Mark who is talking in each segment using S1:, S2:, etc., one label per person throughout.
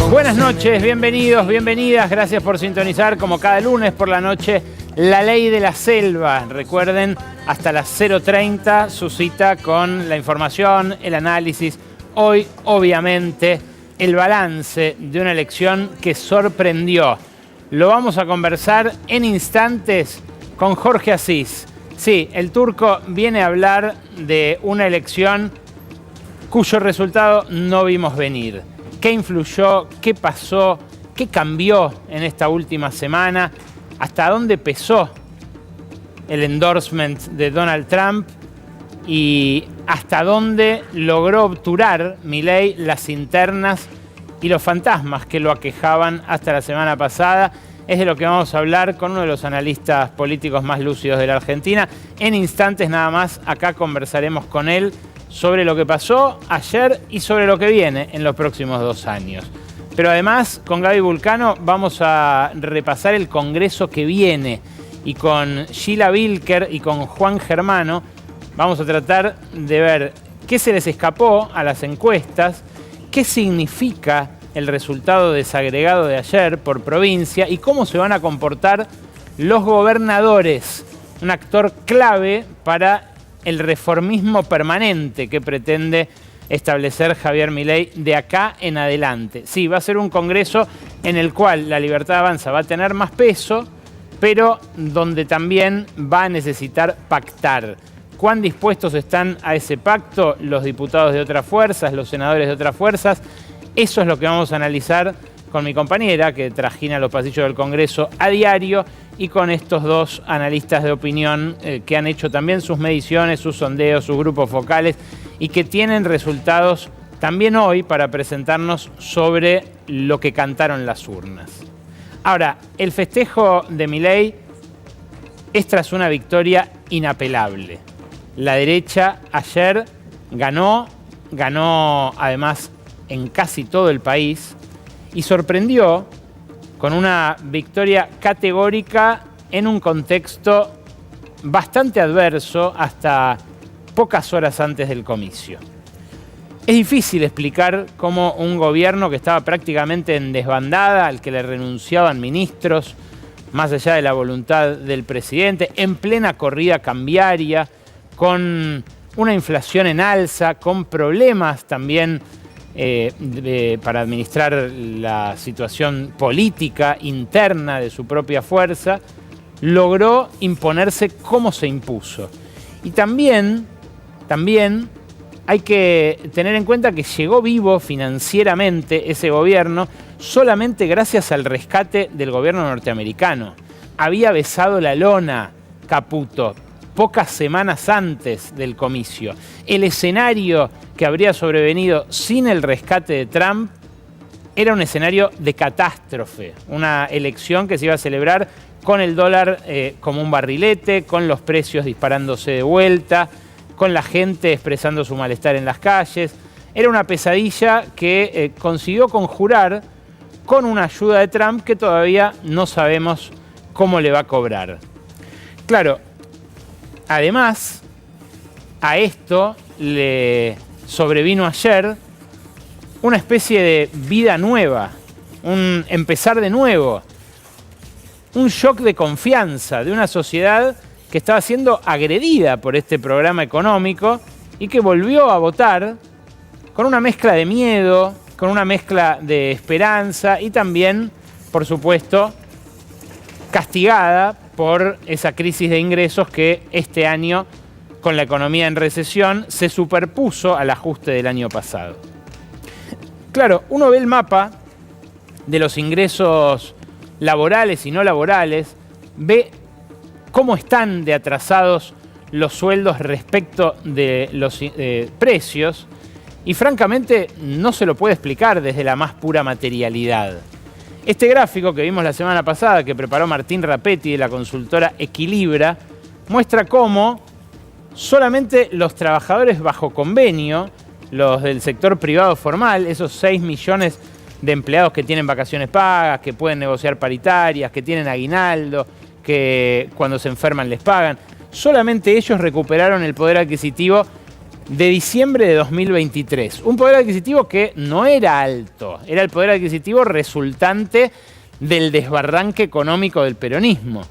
S1: Buenas noches, bienvenidos, bienvenidas, gracias por sintonizar como cada lunes por la noche La Ley de la Selva. Recuerden, hasta las 0:30 su cita con la información, el análisis. Hoy, obviamente, el balance de una elección que sorprendió. Lo vamos a conversar en instantes con Jorge Asís. Sí, el turco viene a hablar de una elección cuyo resultado no vimos venir. ¿Qué influyó? ¿Qué pasó? ¿Qué cambió en esta última semana? ¿Hasta dónde pesó el endorsement de Donald Trump? ¿Y hasta dónde logró obturar Milei las internas y los fantasmas que lo aquejaban hasta la semana pasada? Es de lo que vamos a hablar con uno de los analistas políticos más lúcidos de la Argentina. En instantes nada más, acá conversaremos con él sobre lo que pasó ayer y sobre lo que viene en los próximos 2 años. Pero además, con Gaby Vulcano vamos a repasar el Congreso que viene. Y con Sheila Bilker y con Juan Germano vamos a tratar de ver qué se les escapó a las encuestas, qué significa el resultado desagregado de ayer por provincia y cómo se van a comportar los gobernadores, un actor clave para el reformismo permanente que pretende establecer Javier Milei de acá en adelante. Sí, va a ser un congreso en el cual la Libertad Avanza va a tener más peso, pero donde también va a necesitar pactar. ¿Cuán dispuestos están a ese pacto los diputados de otras fuerzas, los senadores de otras fuerzas? Eso es lo que vamos a analizar con mi compañera, que trajina los pasillos del Congreso a diario, y con estos dos analistas de opinión que han hecho también sus mediciones, sus sondeos, sus grupos focales, y que tienen resultados también hoy para presentarnos sobre lo que cantaron las urnas. Ahora, el festejo de Milei es tras una victoria inapelable. La derecha ayer ganó además en casi todo el país y sorprendió con una victoria categórica en un contexto bastante adverso hasta pocas horas antes del comicio. Es difícil explicar cómo un gobierno que estaba prácticamente en desbandada, al que le renunciaban ministros, más allá de la voluntad del presidente, en plena corrida cambiaria, con una inflación en alza, con problemas también para administrar la situación política interna de su propia fuerza, logró imponerse como se impuso. Y también hay que tener en cuenta que llegó vivo financieramente ese gobierno solamente gracias al rescate del gobierno norteamericano. Había besado la lona Caputo pocas semanas antes del comicio. El escenario que habría sobrevenido sin el rescate de Trump era un escenario de catástrofe, una elección que se iba a celebrar con el dólar como un barrilete, con los precios disparándose de vuelta, con la gente expresando su malestar en las calles. Era una pesadilla que consiguió conjurar con una ayuda de Trump que todavía no sabemos cómo le va a cobrar. Claro, además, a esto le sobrevino ayer una especie de vida nueva, un empezar de nuevo, un shock de confianza de una sociedad que estaba siendo agredida por este programa económico y que volvió a votar con una mezcla de miedo, con una mezcla de esperanza y también, por supuesto, castigada por esa crisis de ingresos que este año, con la economía en recesión, se superpuso al ajuste del año pasado. Claro, uno ve el mapa de los ingresos laborales y no laborales, ve cómo están de atrasados los sueldos respecto de los precios y francamente no se lo puede explicar desde la más pura materialidad. Este gráfico que vimos la semana pasada, que preparó Martín Rapetti de la consultora Equilibra, muestra cómo solamente los trabajadores bajo convenio, los del sector privado formal, esos 6 millones de empleados que tienen vacaciones pagas, que pueden negociar paritarias, que tienen aguinaldo, que cuando se enferman les pagan, solamente ellos recuperaron el poder adquisitivo de diciembre de 2023. Un poder adquisitivo que no era alto, era el poder adquisitivo resultante del desbarranque económico del peronismo.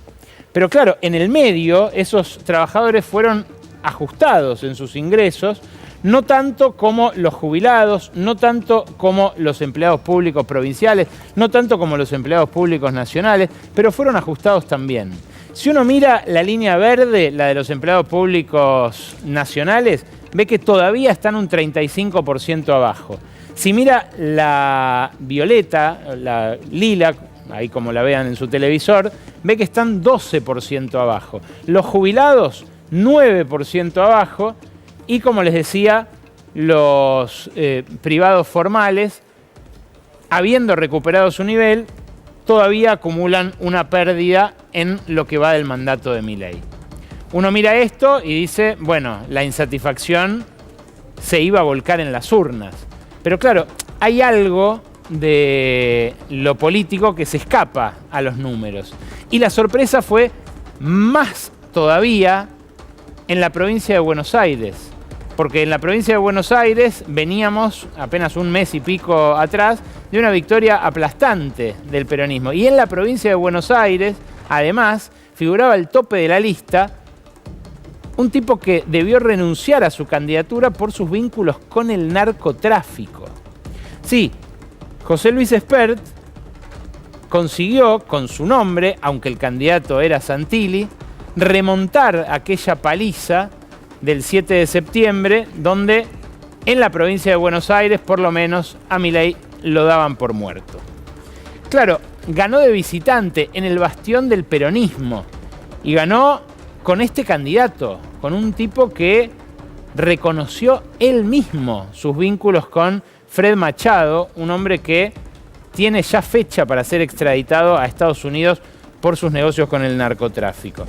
S1: Pero claro, en el medio esos trabajadores fueron ajustados en sus ingresos, no tanto como los jubilados, no tanto como los empleados públicos provinciales, no tanto como los empleados públicos nacionales, pero fueron ajustados también. Si uno mira la línea verde, la de los empleados públicos nacionales, ve que todavía están un 35% abajo. Si mira la violeta, la lila, ahí como la vean en su televisor, ve que están 12% abajo. Los jubilados, 9% abajo. Y como les decía, los privados formales, habiendo recuperado su nivel, todavía acumulan una pérdida en lo que va del mandato de Milei. Uno mira esto y dice, bueno, la insatisfacción se iba a volcar en las urnas. Pero claro, hay algo de lo político que se escapa a los números. Y la sorpresa fue más todavía en la provincia de Buenos Aires. Porque en la provincia de Buenos Aires veníamos, apenas un mes y pico atrás, de una victoria aplastante del peronismo. Y en la provincia de Buenos Aires, además, figuraba al tope de la lista un tipo que debió renunciar a su candidatura por sus vínculos con el narcotráfico. Sí, José Luis Espert consiguió, con su nombre, aunque el candidato era Santilli, remontar aquella paliza del 7 de septiembre, donde en la provincia de Buenos Aires, por lo menos, a Milei lo daban por muerto. Claro, ganó de visitante en el bastión del peronismo y ganó con este candidato, con un tipo que reconoció él mismo sus vínculos con Fred Machado, un hombre que tiene ya fecha para ser extraditado a Estados Unidos por sus negocios con el narcotráfico.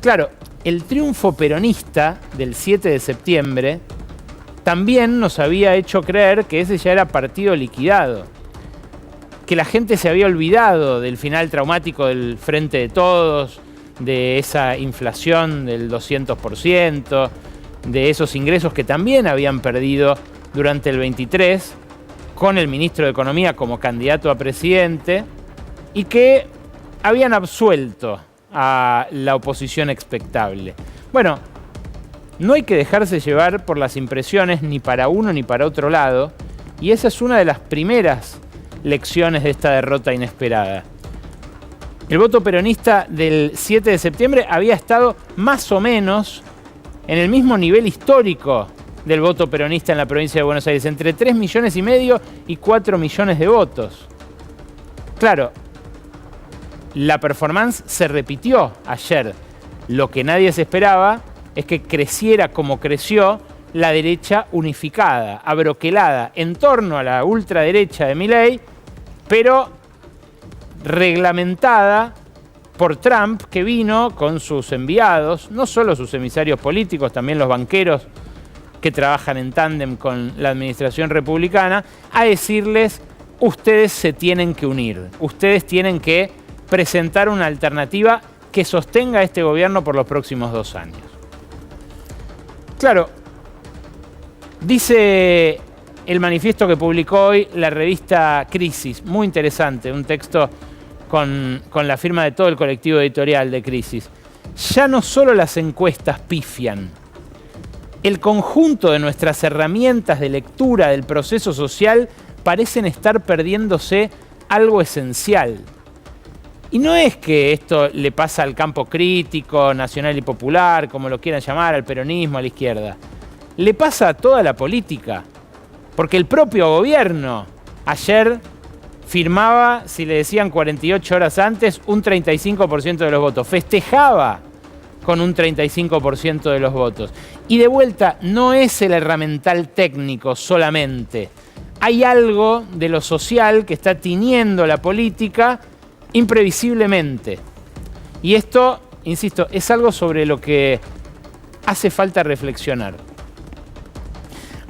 S1: Claro, el triunfo peronista del 7 de septiembre también nos había hecho creer que ese ya era partido liquidado, que la gente se había olvidado del final traumático del Frente de Todos, de esa inflación del 200%, de esos ingresos que también habían perdido durante el 23, con el ministro de Economía como candidato a presidente, y que habían absuelto a la oposición expectable. Bueno, no hay que dejarse llevar por las impresiones ni para uno ni para otro lado, y esa es una de las primeras lecciones de esta derrota inesperada. El voto peronista del 7 de septiembre había estado más o menos en el mismo nivel histórico del voto peronista en la provincia de Buenos Aires, entre 3,5 millones y 4 millones de votos. Claro, la performance se repitió ayer. Lo que nadie se esperaba es que creciera como creció la derecha unificada, abroquelada en torno a la ultraderecha de Milei, pero reglamentada por Trump, que vino con sus enviados, no solo sus emisarios políticos, también los banqueros que trabajan en tándem con la administración republicana, a decirles, ustedes se tienen que unir, ustedes tienen que presentar una alternativa que sostenga a este gobierno por los próximos 2 años. Claro, dice el manifiesto que publicó hoy la revista Crisis, muy interesante, un texto con la firma de todo el colectivo editorial de Crisis. Ya no solo las encuestas pifian, el conjunto de nuestras herramientas de lectura del proceso social parecen estar perdiéndose algo esencial. Y no es que esto le pasa al campo crítico, nacional y popular, como lo quieran llamar, al peronismo, a la izquierda. Le pasa a toda la política. Porque el propio gobierno ayer firmaba, si le decían 48 horas antes, un 35% de los votos. Festejaba con un 35% de los votos. Y de vuelta, no es el herramental técnico solamente. Hay algo de lo social que está tiñendo la política imprevisiblemente. Y esto, insisto, es algo sobre lo que hace falta reflexionar.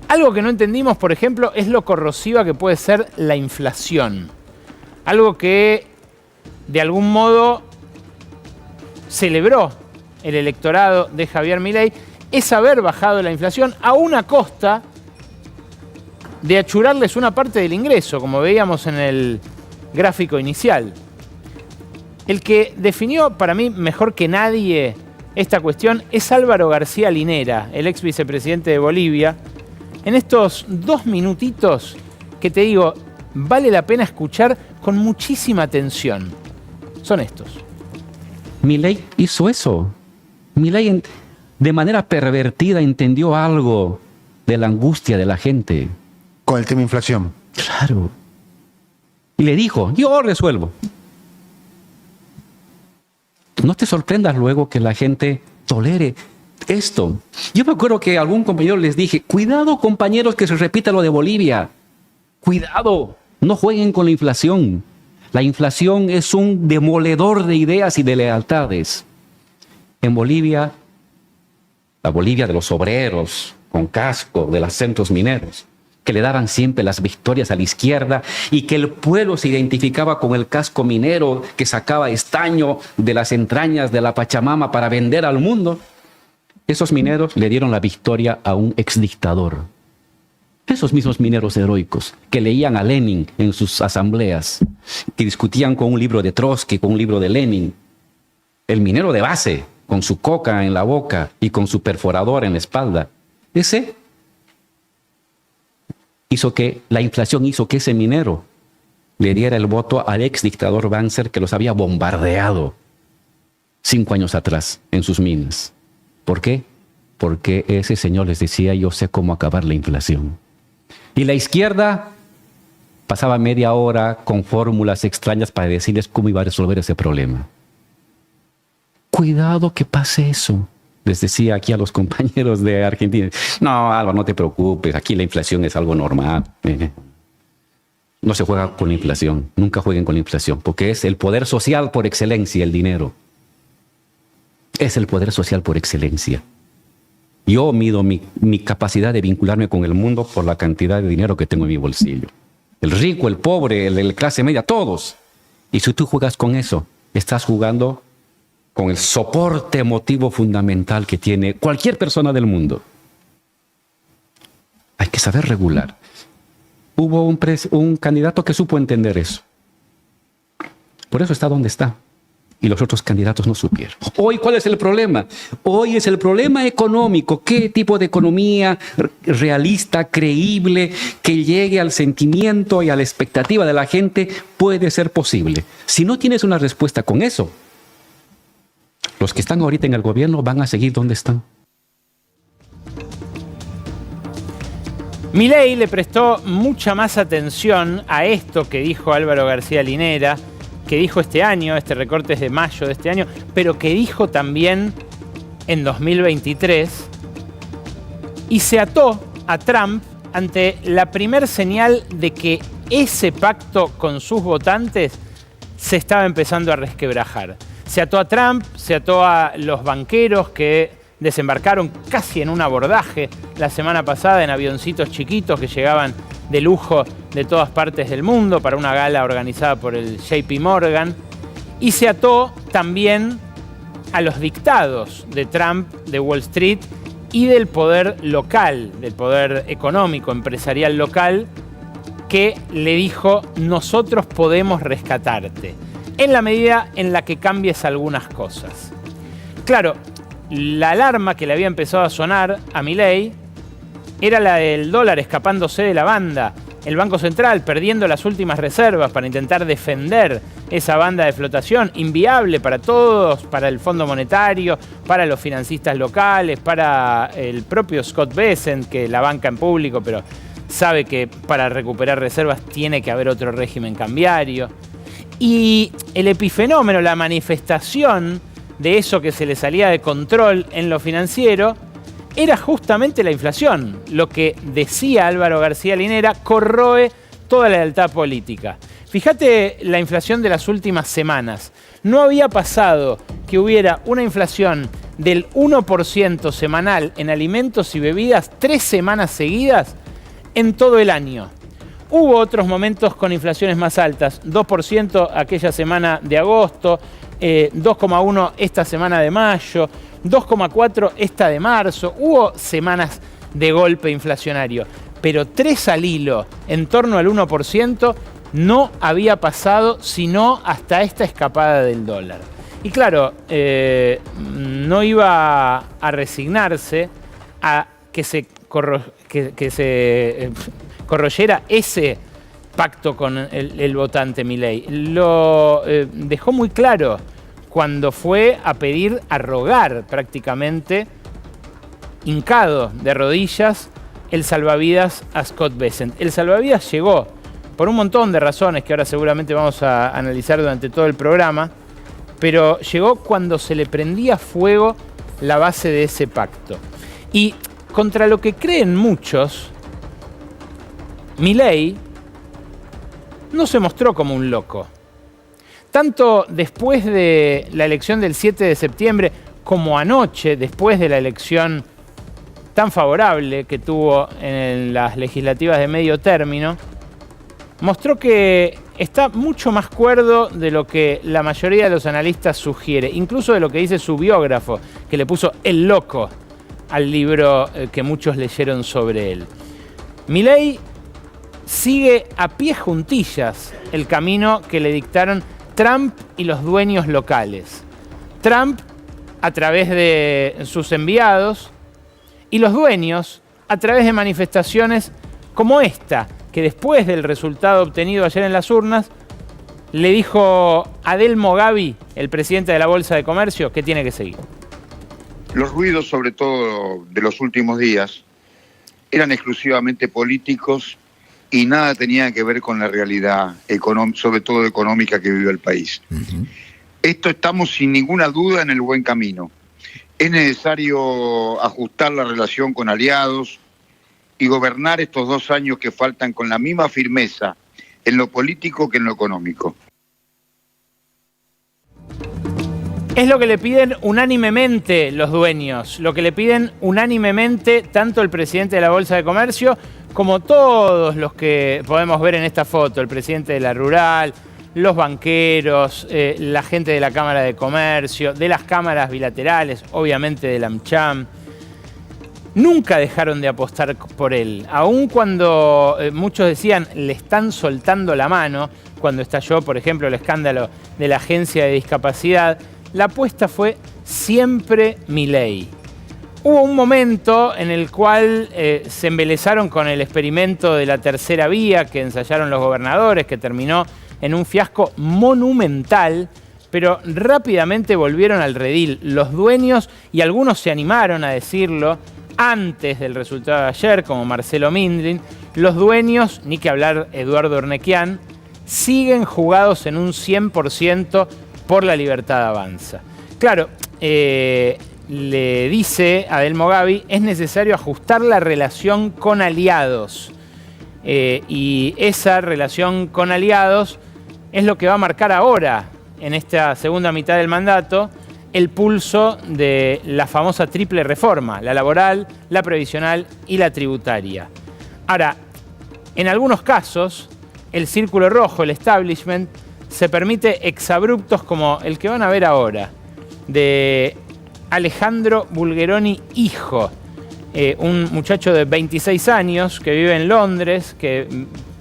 S1: Algo que no entendimos, por ejemplo, es lo corrosiva que puede ser la inflación. Algo que, de algún modo, celebró el electorado de Javier Milei es haber bajado la inflación a una costa de achurarles una parte del ingreso, como veíamos en el gráfico inicial. El que definió para mí mejor que nadie esta cuestión es Álvaro García Linera, el ex vicepresidente de Bolivia. En estos 2 minutitos que te digo, vale la pena escuchar con muchísima atención. Son estos.
S2: Milei hizo eso. Milei de manera pervertida entendió algo de la angustia de la gente.
S3: Con el tema inflación.
S2: Claro. Y le dijo, yo resuelvo. No te sorprendas luego que la gente tolere esto. Yo me acuerdo que a algún compañero les dije, cuidado compañeros que se repita lo de Bolivia. Cuidado, no jueguen con la inflación. La inflación es un demoledor de ideas y de lealtades. En Bolivia, la Bolivia de los obreros, con casco, de los centros mineros, que le daban siempre las victorias a la izquierda y que el pueblo se identificaba con el casco minero que sacaba estaño de las entrañas de la Pachamama para vender al mundo. Esos mineros le dieron la victoria a un exdictador. Esos mismos mineros heroicos que leían a Lenin en sus asambleas, que discutían con un libro de Trotsky, con un libro de Lenin. El minero de base, con su coca en la boca y con su perforador en la espalda. Ese la inflación hizo que ese minero le diera el voto al ex dictador Banzer que los había bombardeado 5 años atrás en sus minas. ¿Por qué? Porque ese señor les decía, yo sé cómo acabar la inflación. Y la izquierda pasaba media hora con fórmulas extrañas para decirles cómo iba a resolver ese problema. Cuidado que pase eso. Les decía aquí a los compañeros de Argentina, no, Álvaro, no te preocupes, aquí la inflación es algo normal. No se juega con la inflación, nunca jueguen con la inflación, porque es el poder social por excelencia, el dinero. Es el poder social por excelencia. Yo mido mi capacidad de vincularme con el mundo por la cantidad de dinero que tengo en mi bolsillo. El rico, el pobre, el clase media, todos. Y si tú juegas con eso, estás jugando con el soporte emotivo fundamental que tiene cualquier persona del mundo. Hay que saber regular. Hubo un candidato que supo entender eso. Por eso está donde está. Y los otros candidatos no supieron. Hoy, ¿cuál es el problema? Hoy es el problema económico. ¿Qué tipo de economía realista, creíble, que llegue al sentimiento y a la expectativa de la gente puede ser posible? Si no tienes una respuesta con eso, los que están ahorita en el gobierno van a seguir donde están.
S1: Milei le prestó mucha más atención a esto que dijo Álvaro García Linera, que dijo este año, este recorte es de mayo de este año, pero que dijo también en 2023, y se ató a Trump ante la primer señal de que ese pacto con sus votantes se estaba empezando a resquebrajar. Se ató a Trump, se ató a los banqueros que desembarcaron casi en un abordaje la semana pasada en avioncitos chiquitos que llegaban de lujo de todas partes del mundo para una gala organizada por el JP Morgan. Y se ató también a los dictados de Trump, de Wall Street y del poder local, del poder económico, empresarial local, que le dijo, nosotros podemos rescatarte, en la medida en la que cambies algunas cosas. Claro, la alarma que le había empezado a sonar a Milei era la del dólar escapándose de la banda, el Banco Central perdiendo las últimas reservas para intentar defender esa banda de flotación, inviable para todos, para el Fondo Monetario, para los financistas locales, para el propio Scott Bessent, que la banca en público, pero sabe que para recuperar reservas tiene que haber otro régimen cambiario. Y el epifenómeno, la manifestación de eso que se le salía de control en lo financiero, era justamente la inflación. Lo que decía Álvaro García Linera corroe toda la lealtad política. Fíjate la inflación de las últimas semanas. No había pasado que hubiera una inflación del 1% semanal en alimentos y bebidas 3 semanas seguidas en todo el año. Hubo otros momentos con inflaciones más altas, 2% aquella semana de agosto, 2,1% esta semana de mayo, 2,4% esta de marzo. Hubo semanas de golpe inflacionario, pero 3 al hilo, en torno al 1%, no había pasado sino hasta esta escapada del dólar. Y claro, no iba a resignarse a que se corroyera ese pacto con el votante Milei. Lo dejó muy claro cuando fue a pedir, a rogar prácticamente, hincado de rodillas, el salvavidas a Scott Bessent. El salvavidas llegó por un montón de razones que ahora seguramente vamos a analizar durante todo el programa, pero llegó cuando se le prendía fuego la base de ese pacto. Y contra lo que creen muchos, Milei no se mostró como un loco. Tanto después de la elección del 7 de septiembre como anoche, después de la elección tan favorable que tuvo en las legislativas de medio término, mostró que está mucho más cuerdo de lo que la mayoría de los analistas sugiere, incluso de lo que dice su biógrafo, que le puso El Loco al libro que muchos leyeron sobre él. Milei sigue a pie juntillas el camino que le dictaron Trump y los dueños locales. Trump a través de sus enviados y los dueños a través de manifestaciones como esta, que después del resultado obtenido ayer en las urnas, le dijo a Adelmo Gavi, el presidente de la Bolsa de Comercio, que tiene que seguir.
S3: Los ruidos, sobre todo de los últimos días, eran exclusivamente políticos y nada tenía que ver con la realidad, sobre todo económica, que vive el país. Estamos sin ninguna duda en el buen camino. Es necesario ajustar la relación con aliados y gobernar estos 2 años que faltan con la misma firmeza en lo político que en lo económico.
S1: Es lo que le piden unánimemente los dueños, lo que le piden unánimemente tanto el presidente de la Bolsa de Comercio como todos los que podemos ver en esta foto, el presidente de la Rural, los banqueros, la gente de la Cámara de Comercio, de las cámaras bilaterales, obviamente del AmCham. Nunca dejaron de apostar por él, aun cuando muchos decían le están soltando la mano, cuando estalló, por ejemplo, el escándalo de la Agencia de Discapacidad, la apuesta fue siempre Milei. Hubo un momento en el cual se embelezaron con el experimento de la tercera vía que ensayaron los gobernadores, que terminó en un fiasco monumental, pero rápidamente volvieron al redil. Los dueños, y algunos se animaron a decirlo antes del resultado de ayer, como Marcelo Mindlin, los dueños, ni que hablar Eduardo Ornequian, siguen jugados en un 100% por la libertad avanza. Claro, le dice a Adelmo Gavi, es necesario ajustar la relación con aliados. Y esa relación con aliados es lo que va a marcar ahora, en esta segunda mitad del mandato, el pulso de la famosa triple reforma, la laboral, la previsional y la tributaria. Ahora, en algunos casos, el círculo rojo, el establishment, se permite exabruptos como el que van a ver ahora, de Alejandro Bulgeroni hijo, un muchacho de 26 años que vive en Londres, que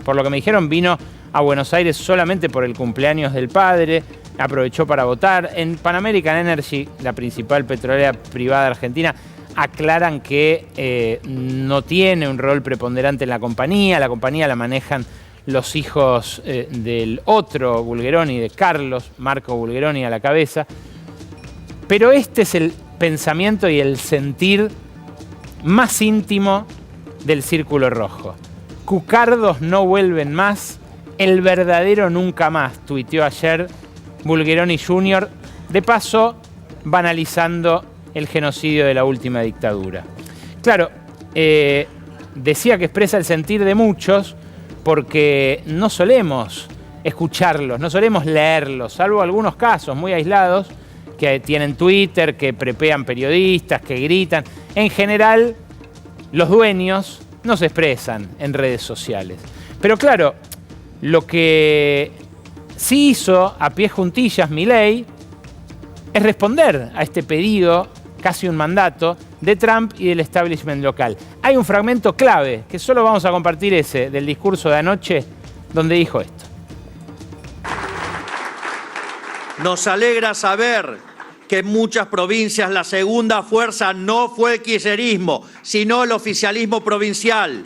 S1: por lo que me dijeron vino a Buenos Aires solamente por el cumpleaños del padre, aprovechó para votar. En Pan American Energy, la principal petrolera privada argentina, aclaran que no tiene un rol preponderante en la compañía la manejan los hijos del otro Bulgeroni, de Carlos Marco Bulgeroni a la cabeza. Pero este es el pensamiento y el sentir más íntimo del círculo rojo. Cucardos no vuelven más, el verdadero nunca más, tuiteó ayer Bulgeroni Jr., de paso banalizando el genocidio de la última dictadura. Claro, decía que expresa el sentir de muchos porque no solemos escucharlos, no solemos leerlos, salvo algunos casos muy aislados que tienen Twitter, que prepean periodistas, que gritan. En general, los dueños no se expresan en redes sociales. Pero claro, lo que sí hizo a pie juntillas Milei es responder a este pedido, casi un mandato, de Trump y del establishment local. Hay un fragmento clave, que solo vamos a compartir ese, del discurso de anoche, donde dijo esto.
S4: Nos alegra saber que en muchas provincias la segunda fuerza no fue el kirchnerismo, sino el oficialismo provincial.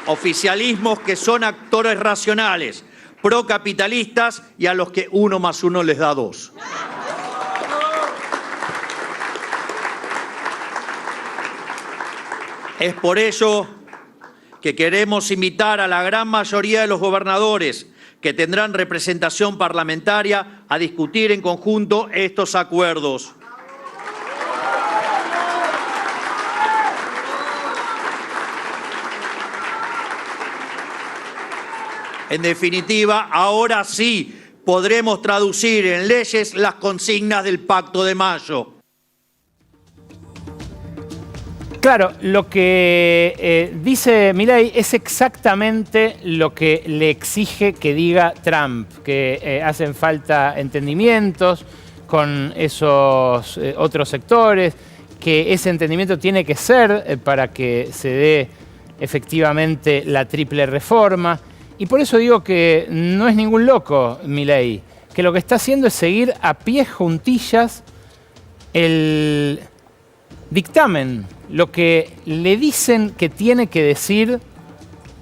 S4: Oficialismos que son actores racionales, procapitalistas y a los que 1 más 1 les da 2. Es por ello que queremos invitar a la gran mayoría de los gobernadores que tendrán representación parlamentaria a discutir en conjunto estos acuerdos. En definitiva, ahora sí podremos traducir en leyes las consignas del Pacto de Mayo.
S1: Claro, lo que dice Milei es exactamente lo que le exige que diga Trump, que hacen falta entendimientos con esos otros sectores, que ese entendimiento tiene que ser para que se dé efectivamente la triple reforma. Y por eso digo que no es ningún loco Milei, que lo que está haciendo es seguir a pie juntillas el dictamen, lo que le dicen que tiene que decir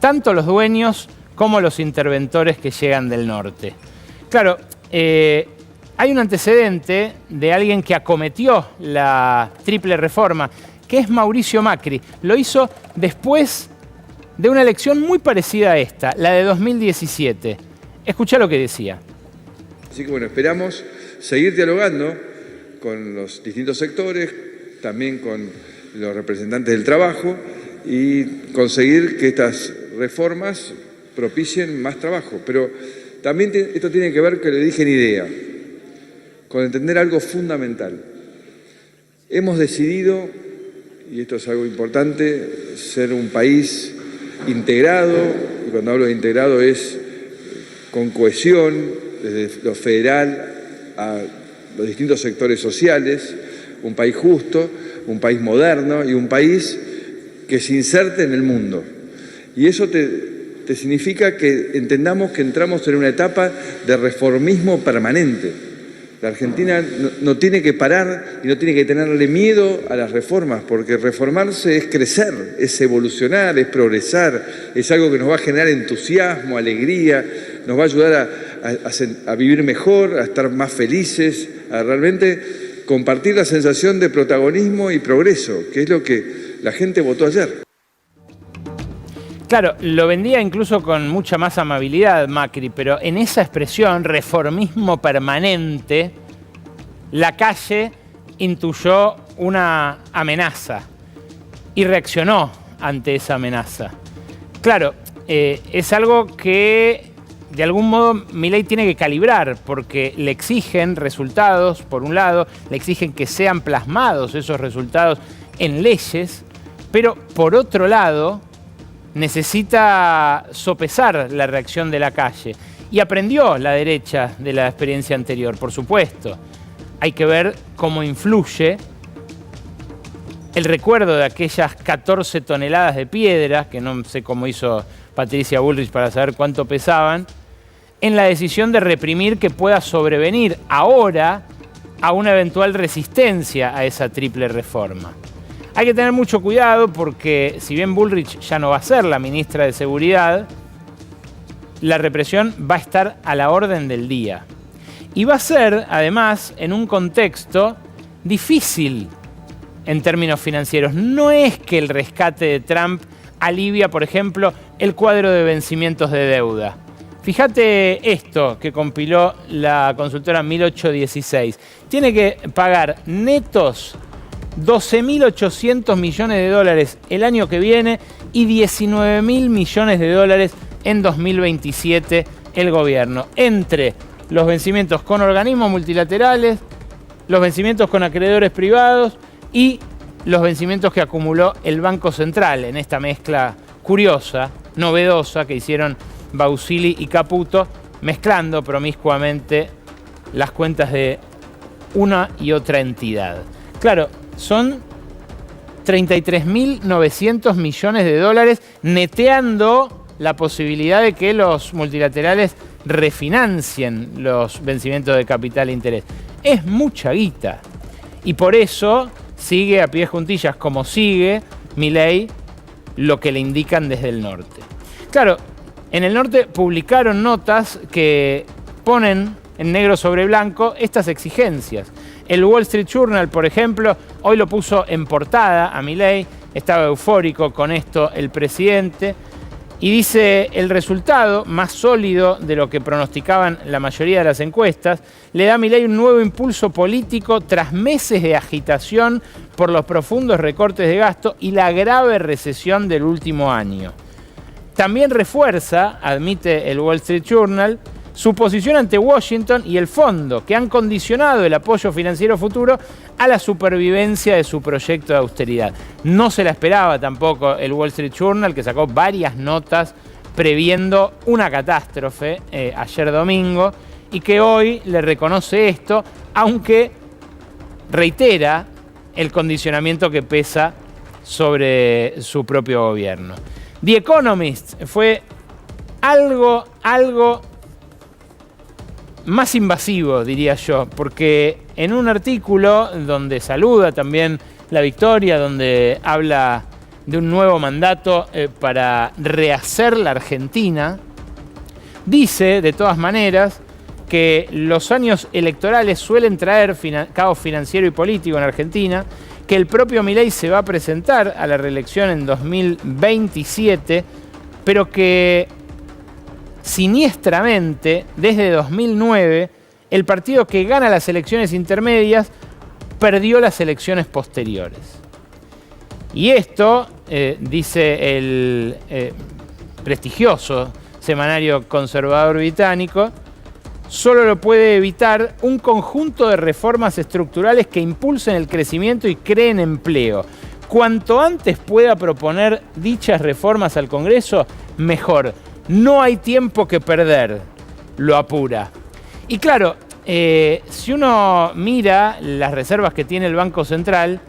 S1: tanto los dueños como los interventores que llegan del norte. Claro, hay un antecedente de alguien que acometió la triple reforma, que es Mauricio Macri. Lo hizo después de una elección muy parecida a esta, la de 2017. Escuchá lo que decía.
S5: Así que bueno, esperamos seguir dialogando con los distintos sectores, también con los representantes del trabajo y conseguir que estas reformas propicien más trabajo. Pero también esto tiene que ver, que le dije en idea, con entender algo fundamental. Hemos decidido, y esto es algo importante, ser un país integrado, y cuando hablo de integrado es con cohesión, desde lo federal a los distintos sectores sociales, un país justo, un país moderno y un país que se inserte en el mundo. Y eso te significa que entendamos que entramos en una etapa de reformismo permanente. La Argentina no tiene que parar y no tiene que tenerle miedo a las reformas, porque reformarse es crecer, es evolucionar, es progresar, es algo que nos va a generar entusiasmo, alegría, nos va a ayudar a vivir mejor, a estar más felices, a realmente compartir la sensación de protagonismo y progreso, que es lo que la gente votó ayer.
S1: Claro, lo vendía incluso con mucha más amabilidad Macri, pero en esa expresión, reformismo permanente, la calle intuyó una amenaza y reaccionó ante esa amenaza. Claro, es algo que de algún modo Milei tiene que calibrar, porque le exigen resultados, por un lado, le exigen que sean plasmados esos resultados en leyes, pero por otro lado necesita sopesar la reacción de la calle. Y aprendió la derecha de la experiencia anterior, por supuesto. Hay que ver cómo influye el recuerdo de aquellas 14 toneladas de piedra, que no sé cómo hizo Patricia Bullrich para saber cuánto pesaban, en la decisión de reprimir que pueda sobrevenir ahora a una eventual resistencia a esa triple reforma. Hay que tener mucho cuidado porque si bien Bullrich ya no va a ser la ministra de Seguridad, la represión va a estar a la orden del día. Y va a ser, además, en un contexto difícil en términos financieros. No es que el rescate de Trump alivia, por ejemplo, el cuadro de vencimientos de deuda. Fíjate esto que compiló la consultora 1816. Tiene que pagar netos 12.800 millones de dólares el año que viene y 19.000 millones de dólares en 2027 el gobierno, entre los vencimientos con organismos multilaterales, los vencimientos con acreedores privados y los vencimientos que acumuló el Banco Central en esta mezcla curiosa, novedosa, que hicieron Bausili y Caputo, mezclando promiscuamente las cuentas de una y otra entidad. Claro, son 33.900 millones de dólares, neteando la posibilidad de que los multilaterales refinancien los vencimientos de capital e interés. Es mucha guita. Y por eso sigue a pie juntillas, como sigue Milei, lo que le indican desde el norte. Claro, en el norte publicaron notas que ponen en negro sobre blanco estas exigencias. El Wall Street Journal, por ejemplo, hoy lo puso en portada a Milei, estaba eufórico con esto el presidente, y dice: el resultado más sólido de lo que pronosticaban la mayoría de las encuestas le da a Milei un nuevo impulso político tras meses de agitación por los profundos recortes de gasto y la grave recesión del último año. También refuerza, admite el Wall Street Journal, su posición ante Washington y el fondo, que han condicionado el apoyo financiero futuro a la supervivencia de su proyecto de austeridad. No se la esperaba tampoco el Wall Street Journal, que sacó varias notas previendo una catástrofe ayer domingo, y que hoy le reconoce esto, aunque reitera el condicionamiento que pesa sobre su propio gobierno. The Economist fue algo más invasivo, diría yo, porque en un artículo donde saluda también la victoria, donde habla de un nuevo mandato para rehacer la Argentina, dice de todas maneras que los años electorales suelen traer caos financiero y político en Argentina, que el propio Milei se va a presentar a la reelección en 2027, pero que siniestramente, desde 2009, el partido que gana las elecciones intermedias perdió las elecciones posteriores. Y esto, dice el prestigioso semanario conservador británico, solo lo puede evitar un conjunto de reformas estructurales que impulsen el crecimiento y creen empleo. Cuanto antes pueda proponer dichas reformas al Congreso, mejor. No hay tiempo que perder, lo apura. Y claro, si uno mira las reservas que tiene el Banco Central,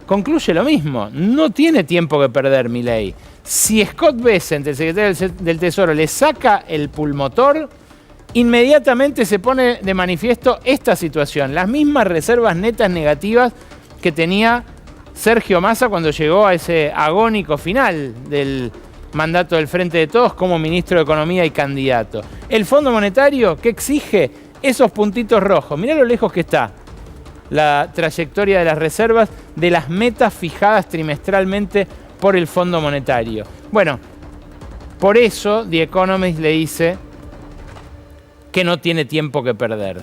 S1: concluye lo mismo. No tiene tiempo que perder Milei. Si Scott Bessent, el secretario del Tesoro, le saca el pulmotor, inmediatamente se pone de manifiesto esta situación. Las mismas reservas netas negativas que tenía Sergio Massa cuando llegó a ese agónico final del mandato del Frente de Todos como ministro de Economía y candidato. El Fondo Monetario, ¿qué exige? Esos puntitos rojos. Mirá lo lejos que está la trayectoria de las reservas de las metas fijadas trimestralmente por el Fondo Monetario. Bueno, por eso The Economist le dice que no tiene tiempo que perder.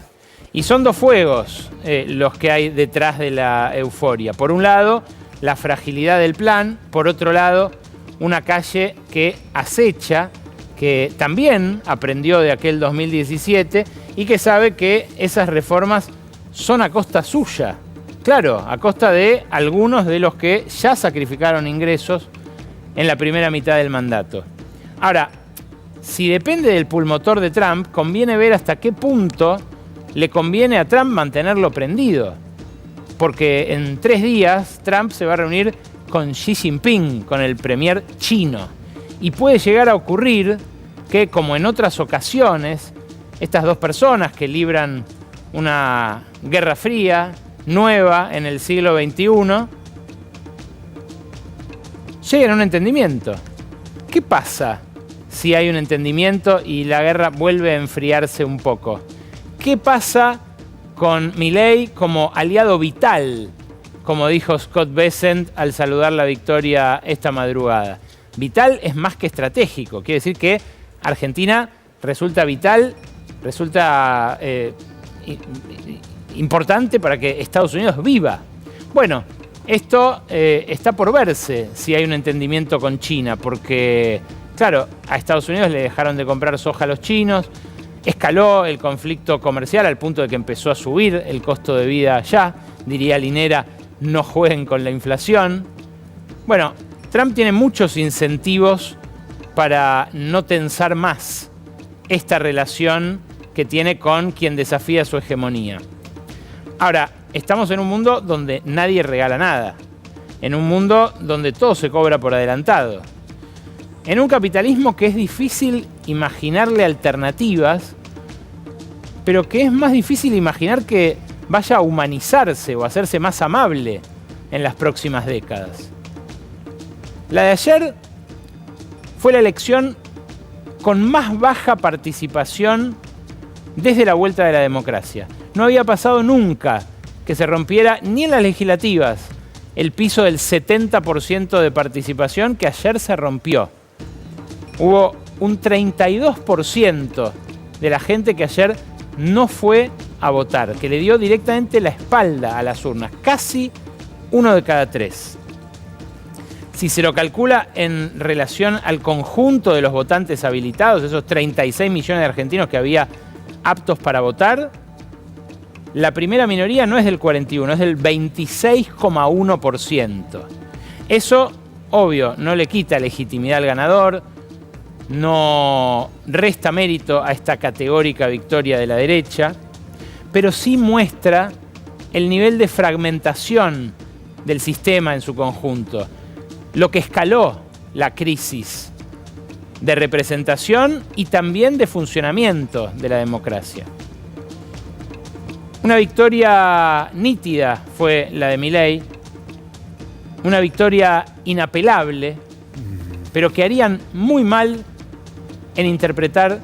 S1: Y son dos fuegos los que hay detrás de la euforia. Por un lado, la fragilidad del plan. Por otro lado, una calle que acecha, que también aprendió de aquel 2017 y que sabe que esas reformas son a costa suya. Claro, a costa de algunos de los que ya sacrificaron ingresos en la primera mitad del mandato. Ahora, si depende del pulmotor de Trump, conviene ver hasta qué punto le conviene a Trump mantenerlo prendido. Porque en 3 días Trump se va a reunir con Xi Jinping, con el premier chino. Y puede llegar a ocurrir que, como en otras ocasiones, estas dos personas que libran una guerra fría, nueva en el siglo XXI, lleguen a un entendimiento. ¿Qué pasa si hay un entendimiento y la guerra vuelve a enfriarse un poco? ¿Qué pasa con Milei como aliado vital, como dijo Scott Bessent al saludar la victoria esta madrugada? Vital es más que estratégico. Quiere decir que Argentina resulta vital, resulta importante para que Estados Unidos viva. Bueno, esto está por verse si hay un entendimiento con China, porque, claro, a Estados Unidos le dejaron de comprar soja a los chinos, escaló el conflicto comercial al punto de que empezó a subir el costo de vida allá. Diría Linera, no jueguen con la inflación. Bueno, Trump tiene muchos incentivos para no tensar más esta relación que tiene con quien desafía su hegemonía. Ahora, estamos en un mundo donde nadie regala nada, en un mundo donde todo se cobra por adelantado, en un capitalismo que es difícil imaginarle alternativas, pero que es más difícil imaginar que vaya a humanizarse o a hacerse más amable en las próximas décadas. La de ayer fue la elección con más baja participación desde la vuelta de la democracia. No había pasado nunca que se rompiera ni en las legislativas el piso del 70% de participación que ayer se rompió. Hubo un 32% de la gente que ayer no fue a votar, que le dio directamente la espalda a las urnas, casi 1 de cada 3. Si se lo calcula en relación al conjunto de los votantes habilitados, esos 36 millones de argentinos que había aptos para votar, la primera minoría no es del 41, es del 26,1%. Eso, obvio, no le quita legitimidad al ganador, no resta mérito a esta categórica victoria de la derecha, pero sí muestra el nivel de fragmentación del sistema en su conjunto, lo que escaló la crisis de representación y también de funcionamiento de la democracia. Una victoria nítida fue la de Milei, una victoria inapelable, pero que harían muy mal en interpretar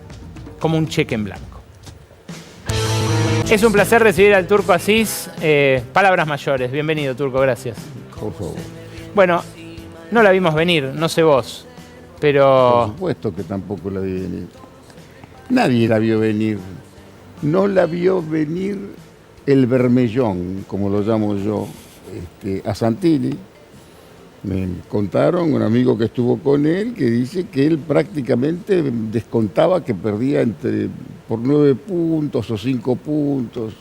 S1: como un cheque en blanco. Es un placer recibir al Turco Asís. Palabras mayores. Bienvenido, Turco, gracias.
S6: Por favor.
S1: Bueno, no la vimos venir, no sé vos, pero...
S6: Por supuesto que tampoco la vi venir. Nadie la vio venir. No la vio venir el Bermellón, como lo llamo yo, a Santini. Me contaron, un amigo que estuvo con él, que dice que él prácticamente descontaba que perdía por 9 puntos o 5 puntos.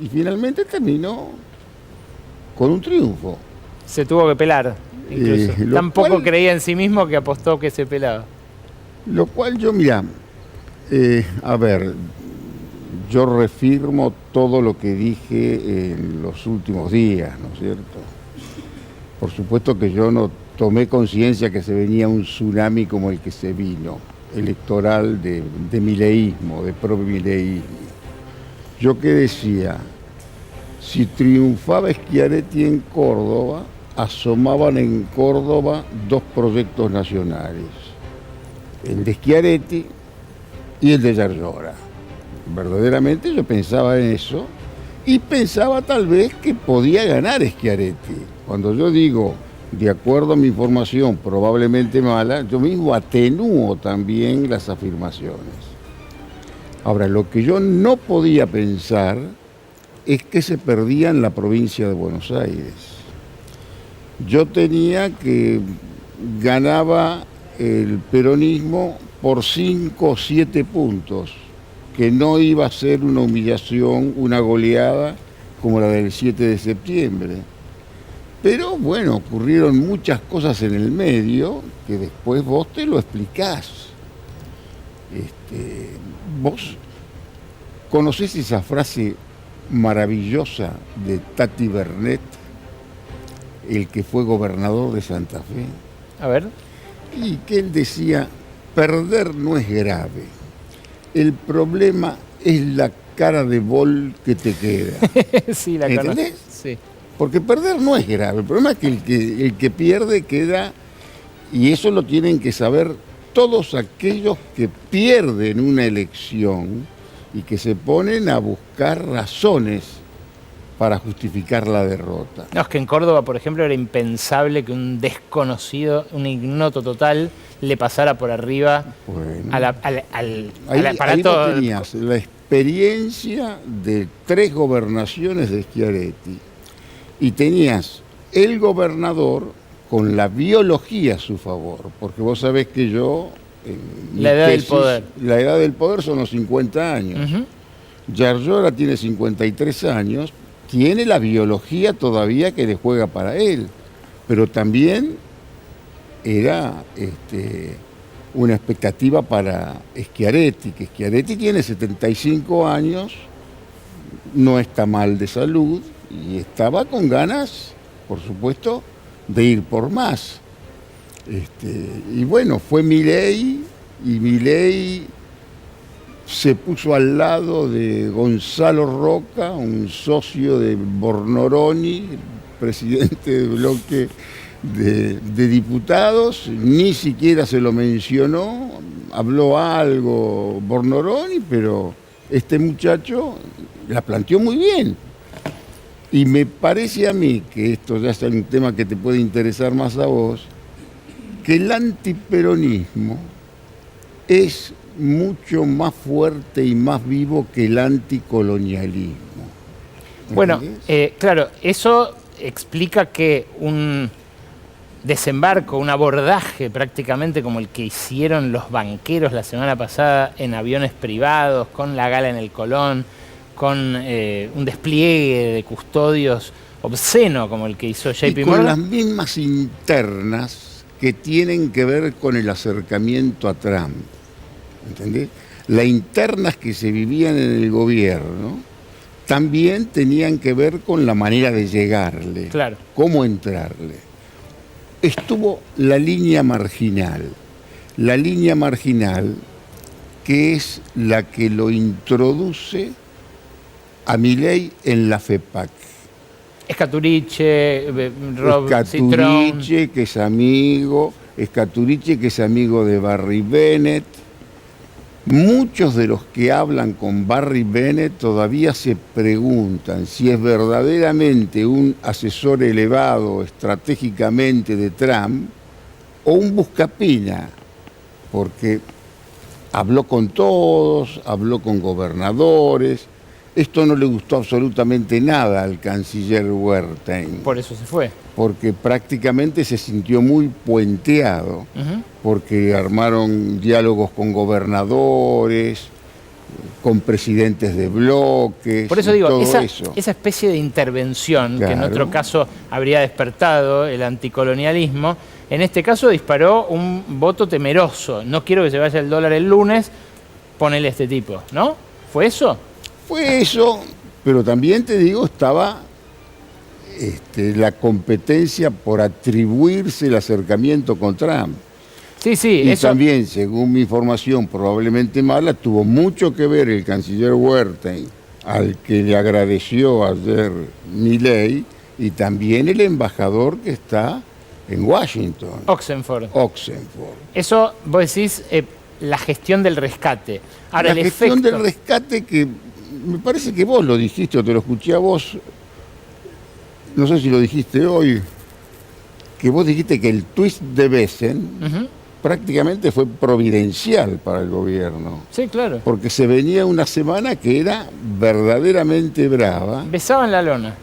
S6: Y finalmente terminó con un triunfo.
S1: Se tuvo que pelar, incluso. Tampoco
S6: cual,
S1: creía en sí mismo que apostó que se pelaba.
S6: Lo cual yo, mira, a ver, yo reafirmo todo lo que dije en los últimos días, ¿no es cierto? Por supuesto que yo no tomé conciencia que se venía un tsunami como el que se vino, electoral de mileísmo, de pro-mileísmo. Yo qué decía, si triunfaba Schiaretti en Córdoba, asomaban en Córdoba 2 proyectos nacionales, el de Schiaretti y el de Yarlora. Verdaderamente yo pensaba en eso y pensaba tal vez que podía ganar Schiaretti. Cuando yo digo, de acuerdo a mi información probablemente mala, yo mismo atenúo también las afirmaciones. Ahora, lo que yo no podía pensar es que se perdía en la provincia de Buenos Aires. Yo tenía que ganaba el peronismo por 5 o 7 puntos, que no iba a ser una humillación, una goleada como la del 7 de septiembre. Pero bueno, ocurrieron muchas cosas en el medio que después vos te lo explicás. Vos conocés esa frase maravillosa de Tati Bernet, el que fue gobernador de Santa Fe.
S1: A ver.
S6: Y que él decía, perder no es grave, el problema es la cara de bol que te queda.
S1: Sí, la
S6: ¿entendés?
S1: Sí.
S6: Porque perder no es grave, el problema es que el que pierde queda, y eso lo tienen que saber todos aquellos que pierden una elección y que se ponen a buscar razones para justificar la derrota.
S1: No, es que en Córdoba, por ejemplo, era impensable que un desconocido, un ignoto total, le pasara por arriba al aparato.
S6: Ahí vos tenías la experiencia de 3 gobernaciones de Schiaretti y tenías el gobernador con la biología a su favor, porque vos sabés que yo...
S1: La edad del poder.
S6: La edad del poder son los 50 años. Yarlora tiene 53 años, tiene la biología todavía que le juega para él, pero también era una expectativa para Schiaretti, que Schiaretti tiene 75 años, no está mal de salud y estaba con ganas, por supuesto, de ir por más. Y bueno, fue Milei, y Milei se puso al lado de Gonzalo Roca, un socio de Bornoroni, presidente del bloque de diputados, ni siquiera se lo mencionó, habló algo Bornoroni, pero este muchacho la planteó muy bien. Y me parece a mí, que esto ya es un tema que te puede interesar más a vos, que el antiperonismo es mucho más fuerte y más vivo que el anticolonialismo.
S1: Bueno, claro, eso explica que un desembarco, un abordaje prácticamente como el que hicieron los banqueros la semana pasada en aviones privados, con la gala en el Colón, con un despliegue de custodios obsceno como el que hizo JP
S6: y con
S1: Morgan.
S6: las mismas internas que tienen que ver con el acercamiento a Trump. ¿Entendés? Las internas que se vivían en el gobierno también tenían que ver con la manera de llegarle,
S1: Claro.
S6: cómo entrarle. Estuvo la línea marginal que es la que lo introduce a Milei en la FEPAC.
S1: Escaturiche, Rob Citrón.
S6: Escaturiche, que es amigo de Barry Bennett. Muchos de los que hablan con Barry Bennett todavía se preguntan si es verdaderamente un asesor elevado estratégicamente de Trump o un buscapina, porque habló con todos, habló con gobernadores. Esto no le gustó absolutamente nada al canciller Wertheim.
S1: Por eso se fue.
S6: Porque prácticamente se sintió muy puenteado, porque armaron diálogos con gobernadores, con presidentes de bloques.
S1: Por eso digo,
S6: todo
S1: esa especie de intervención que en
S6: Claro.
S1: otro caso habría despertado el anticolonialismo, en este caso disparó un voto temeroso. No quiero que se vaya el dólar el lunes, ponele a este tipo, ¿no? ¿Fue eso?
S6: Fue eso, pero también te digo, estaba la competencia por atribuirse el acercamiento con Trump.
S1: Sí, sí,
S6: Y
S1: eso.
S6: también, según mi información, probablemente mala, tuvo mucho que ver el canciller Wertheim, al que le agradeció ayer Milei, y también el embajador que está en Washington,
S1: Oxenford.
S6: Oxenford.
S1: Eso, vos decís, la gestión del rescate. Ahora,
S6: La
S1: el
S6: gestión
S1: efecto.
S6: del rescate, que me parece que vos lo dijiste o te lo escuché a vos, no sé si lo dijiste hoy, que vos dijiste que el twist de Besen
S1: Ujú.
S6: prácticamente fue providencial para el gobierno,
S1: Sí, claro.
S6: porque se venía una semana que era verdaderamente brava.
S1: Besaban la lona.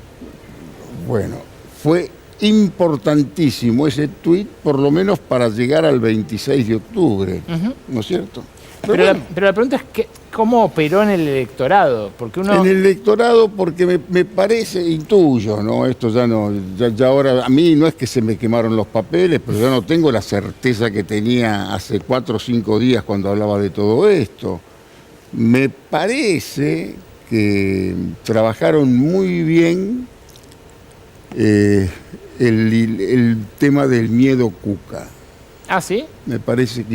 S6: Bueno, fue importantísimo ese tuit, por lo menos para llegar al 26 de octubre,
S1: Ujú.
S6: ¿no es cierto?
S1: Pero,
S6: bueno,
S1: pero la pregunta es ¿cómo operó en el electorado? Porque uno.
S6: en el electorado, porque me parece, intuyo, ¿no? Esto ya no, ya ahora, a mí no es que se me quemaron los papeles, pero ya no tengo la certeza que tenía hace 4 o 5 días cuando hablaba de todo esto. Me parece que trabajaron muy bien el tema del miedo Cuca.
S1: Ah, ¿sí?
S6: Me parece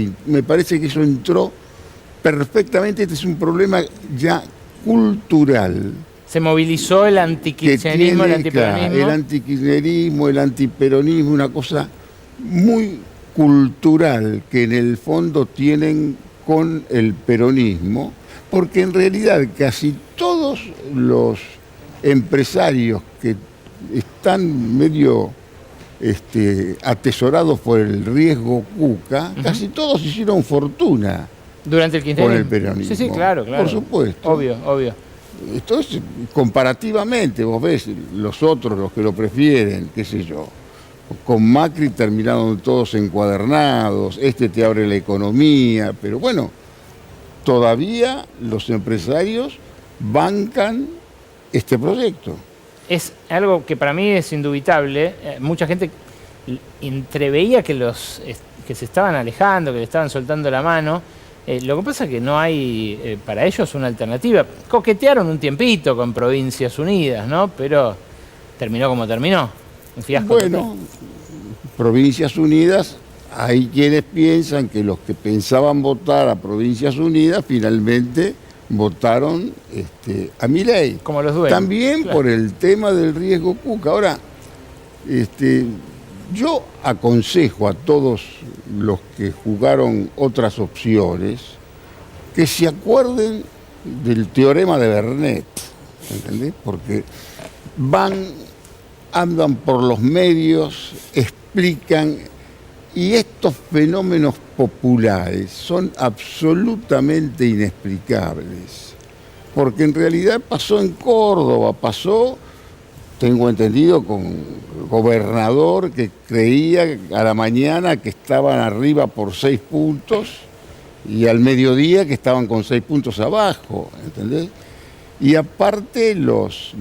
S6: que eso entró perfectamente. Este es un problema ya cultural.
S1: Se movilizó el
S6: Que
S1: antikirchnerismo, el
S6: tiene,
S1: antiperonismo.
S6: claro, el antikirchnerismo, el antiperonismo, una cosa muy cultural que en el fondo tienen con el peronismo, porque en realidad casi todos los empresarios que están medio atesorados por el riesgo Cuca, casi todos hicieron fortuna
S1: Durante el
S6: con
S1: kirchnerismo.
S6: el peronismo.
S1: Sí, sí, claro, claro.
S6: Por supuesto.
S1: Obvio, obvio.
S6: Esto es comparativamente, vos ves los otros, los que lo prefieren, qué sé yo. Con Macri terminaron todos encuadernados, te abre la economía, pero bueno, todavía los empresarios bancan este proyecto.
S1: es algo que para mí es indubitable. Mucha gente entreveía que que se estaban alejando, que le estaban soltando la mano. Lo que pasa es que no hay para ellos una alternativa. Coquetearon un tiempito con Provincias Unidas, ¿no? Pero terminó como terminó. Un fiasco.
S6: Bueno, Provincias Unidas, hay quienes piensan que los que pensaban votar a Provincias Unidas finalmente votaron a Milei.
S1: Como los dueños.
S6: También claro, por el tema del riesgo Cuca. Ahora, yo aconsejo a todos los que jugaron otras opciones que se acuerden del teorema de Bernet, ¿entendés? Porque andan por los medios, explican, y estos fenómenos populares son absolutamente inexplicables, porque en realidad pasó en Córdoba, tengo entendido, con gobernador que creía a la mañana que estaban arriba por 6 puntos y al mediodía que estaban con 6 puntos abajo, ¿entendés? Y aparte los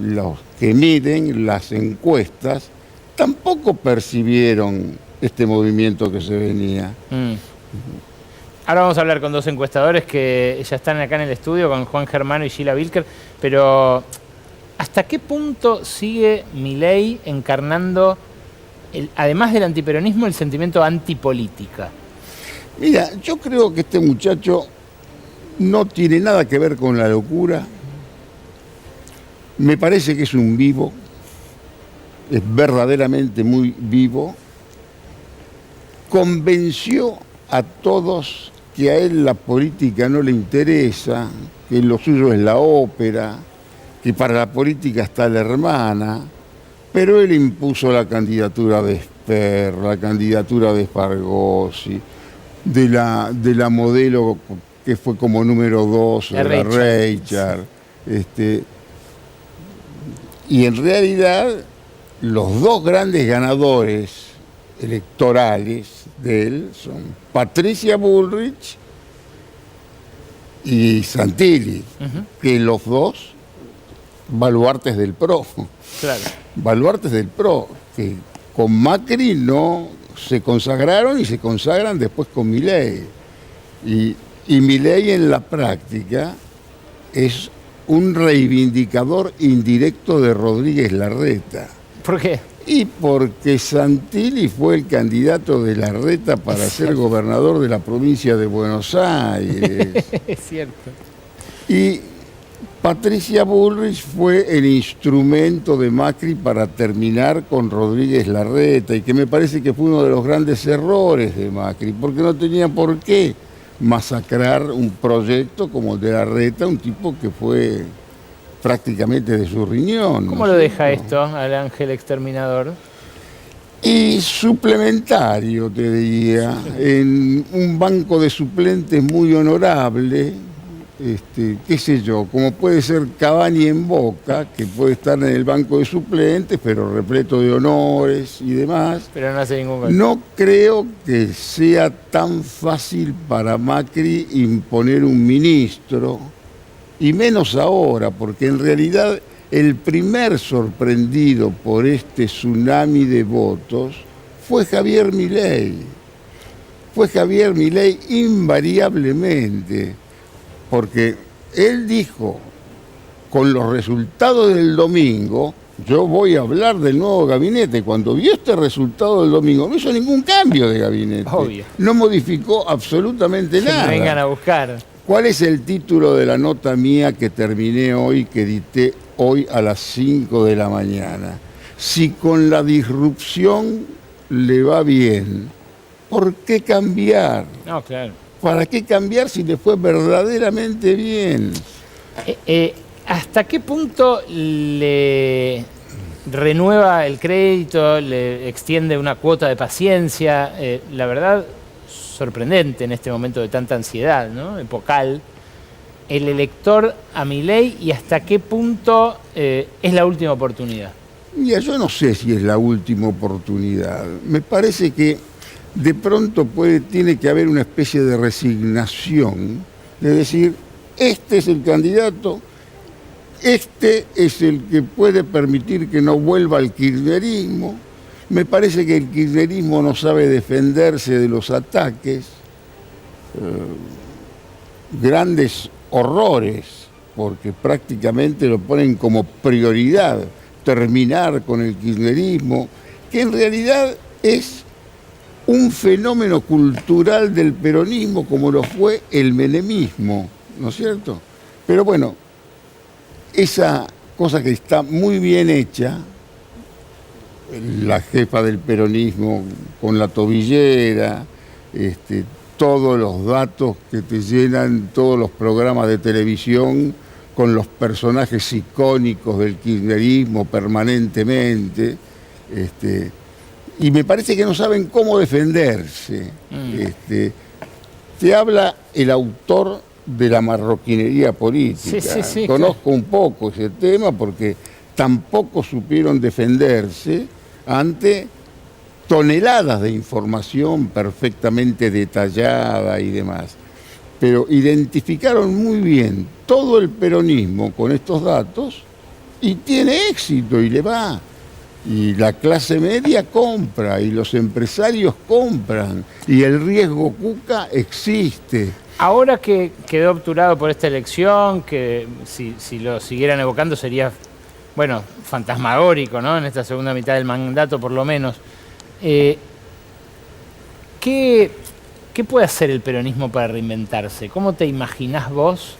S6: que miden las encuestas tampoco percibieron este movimiento que se venía.
S1: Ahora vamos a hablar con dos encuestadores que ya están acá en el estudio, con Juan Germano y Sheila Wilker, pero ¿hasta qué punto sigue Milei encarnando, además del antiperonismo, el sentimiento antipolítica?
S6: Mira, yo creo que este muchacho no tiene nada que ver con la locura. Me parece que es un vivo, es verdaderamente muy vivo. Convenció a todos que a él la política no le interesa, que lo suyo es la ópera, que para la política está la hermana, pero él impuso la candidatura de Esper, la candidatura de Spargosi, de la modelo que fue como número 2, de la Reichard. Y en realidad los dos grandes ganadores electorales de él son Patricia Bullrich y Santilli, que los dos baluartes del PRO.
S1: Claro.
S6: Baluartes del PRO, que con Macri no se consagraron y se consagran después con Milei. Y Milei en la práctica es un reivindicador indirecto de Rodríguez Larreta.
S1: ¿Por qué?
S6: Y porque Santilli fue el candidato de Larreta para ser gobernador de la provincia de Buenos Aires.
S1: Es cierto.
S6: Y Patricia Bullrich fue el instrumento de Macri para terminar con Rodríguez Larreta, y que me parece que fue uno de los grandes errores de Macri, porque no tenía por qué masacrar un proyecto como el de Larreta, un tipo que fue prácticamente de su riñón.
S1: ¿Cómo lo deja esto al ángel exterminador?
S6: Y suplementario, te diría, en un banco de suplentes muy honorable, qué sé yo, como puede ser Cavani en Boca, que puede estar en el banco de suplentes, pero repleto de honores y demás.
S1: Pero no hace ningún gol.
S6: No creo que sea tan fácil para Macri imponer un ministro, y menos ahora, porque en realidad el primer sorprendido por este tsunami de votos fue Javier Milei. Fue Javier Milei invariablemente, porque él dijo, con los resultados del domingo, yo voy a hablar del nuevo gabinete. Cuando vio este resultado del domingo, no hizo ningún cambio de gabinete.
S1: Obvio.
S6: No modificó absolutamente nada.
S1: Que vengan a buscar.
S6: ¿Cuál es el título de la nota mía que terminé hoy, que edité hoy a las 5 de la mañana? Si con la disrupción le va bien, ¿por qué cambiar?
S1: No, claro.
S6: ¿Para qué cambiar si le fue verdaderamente bien?
S1: ¿Hasta qué punto le renueva el crédito, le extiende una cuota de paciencia? La verdad, sorprendente en este momento de tanta ansiedad, ¿no? Epocal. El elector a Milei, y hasta qué punto es la última oportunidad.
S6: Mira, yo no sé si es la última oportunidad. Me parece que de pronto tiene que haber una especie de resignación, de decir, este es el candidato, este es el que puede permitir que no vuelva al kirchnerismo. Me parece que el kirchnerismo no sabe defenderse de los ataques. Grandes horrores, porque prácticamente lo ponen como prioridad, terminar con el kirchnerismo, que en realidad es un fenómeno cultural del peronismo como lo fue el menemismo, ¿no es cierto? Pero bueno, esa cosa que está muy bien hecha, la jefa del peronismo con la tobillera, todos los datos que te llenan todos los programas de televisión con los personajes icónicos del kirchnerismo permanentemente, y me parece que no saben cómo defenderse. Te habla el autor de la marroquinería política.
S1: Sí,
S6: Conozco un poco ese tema porque tampoco supieron defenderse ante toneladas de información perfectamente detallada y demás. Pero identificaron muy bien todo el peronismo con estos datos y tiene éxito y le va. Y la clase media compra y los empresarios compran y el riesgo Cuca existe.
S1: Ahora que quedó obturado por esta elección, que si lo siguieran evocando sería, bueno, fantasmagórico, ¿no? En esta segunda mitad del mandato por lo menos. ¿Qué puede hacer el peronismo para reinventarse? ¿Cómo te imaginás vos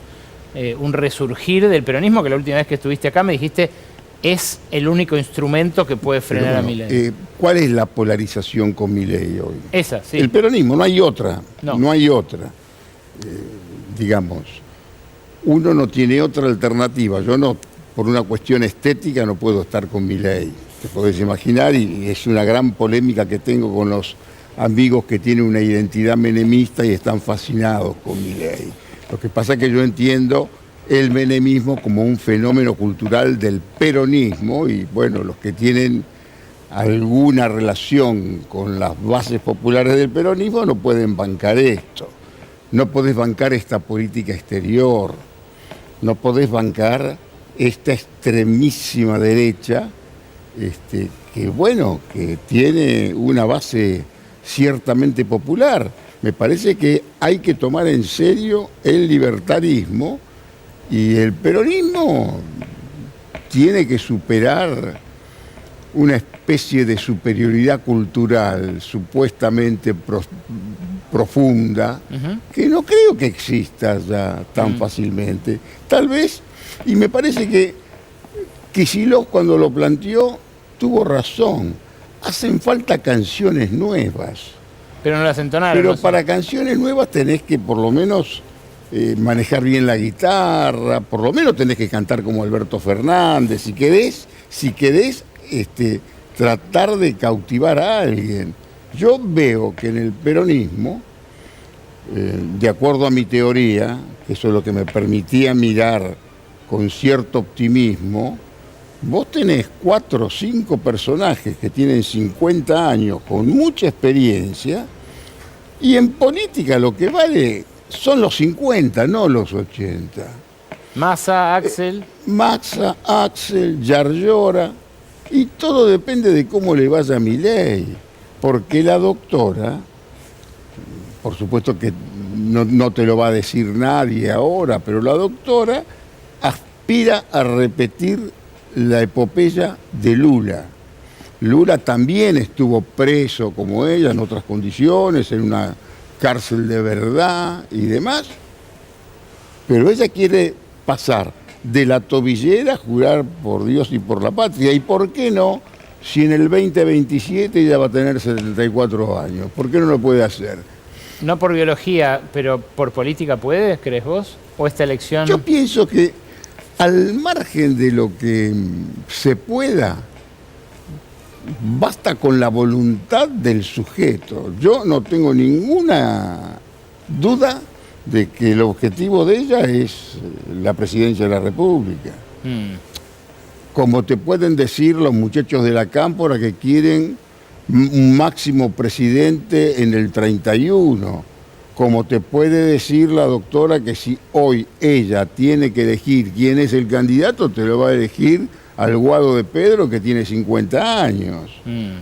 S1: un resurgir del peronismo? Que la última vez que estuviste acá me dijiste es el único instrumento que puede frenar a Milei.
S6: ¿Cuál es la polarización con Milei hoy?
S1: Esa, sí.
S6: El peronismo, no hay otra. No hay otra. Digamos, uno no tiene otra alternativa. Yo no, por una cuestión estética, no puedo estar con Milei. Te podés imaginar, y es una gran polémica que tengo con los amigos que tienen una identidad menemista y están fascinados con Milei. Lo que pasa es que yo entiendo el menemismo como un fenómeno cultural del peronismo y bueno, los que tienen alguna relación con las bases populares del peronismo no pueden bancar esto. No podés bancar esta política exterior, no podés bancar esta extremísima derecha que bueno, que tiene una base ciertamente popular. Me parece que hay que tomar en serio el libertarismo y el peronismo tiene que superar una especie de superioridad cultural supuestamente profunda, que no creo que exista ya tan fácilmente. Tal vez, y me parece que Kicillof cuando lo planteó tuvo razón, hacen falta canciones nuevas.
S1: Pero no las entonaron.
S6: Pero
S1: no sé.
S6: para canciones nuevas tenés que por lo menos manejar bien la guitarra, por lo menos tenés que cantar como Alberto Fernández, si querés tratar de cautivar a alguien. Yo veo que en el peronismo, de acuerdo a mi teoría, que eso es lo que me permitía mirar con cierto optimismo, vos tenés 4 o 5 personajes que tienen 50 años con mucha experiencia y en política lo que vale son los 50, no los 80.
S1: Massa, Axel.
S6: Massa, Axel, Yarlora, y todo depende de cómo le vaya a Milei, porque la doctora, por supuesto que no te lo va a decir nadie ahora, pero la doctora aspira a repetir la epopeya de Lula. Lula también estuvo preso como ella, en otras condiciones, en una cárcel de verdad y demás, pero ella quiere pasar de la tobillera a jurar por Dios y por la patria. ¿Y por qué no? Si en el 2027 ella va a tener 74 años, ¿por qué no lo puede hacer?
S1: No por biología, pero por política puede, ¿crees vos? ¿O esta elección?
S6: Yo pienso que al margen de lo que se pueda, basta con la voluntad del sujeto. Yo no tengo ninguna duda de que el objetivo de ella es la presidencia de la República. Como te pueden decir los muchachos de la Cámpora que quieren un máximo presidente en el 31, como te puede decir la doctora que si hoy ella tiene que elegir quién es el candidato, te lo va a elegir al Guado de Pedro, que tiene 50 años.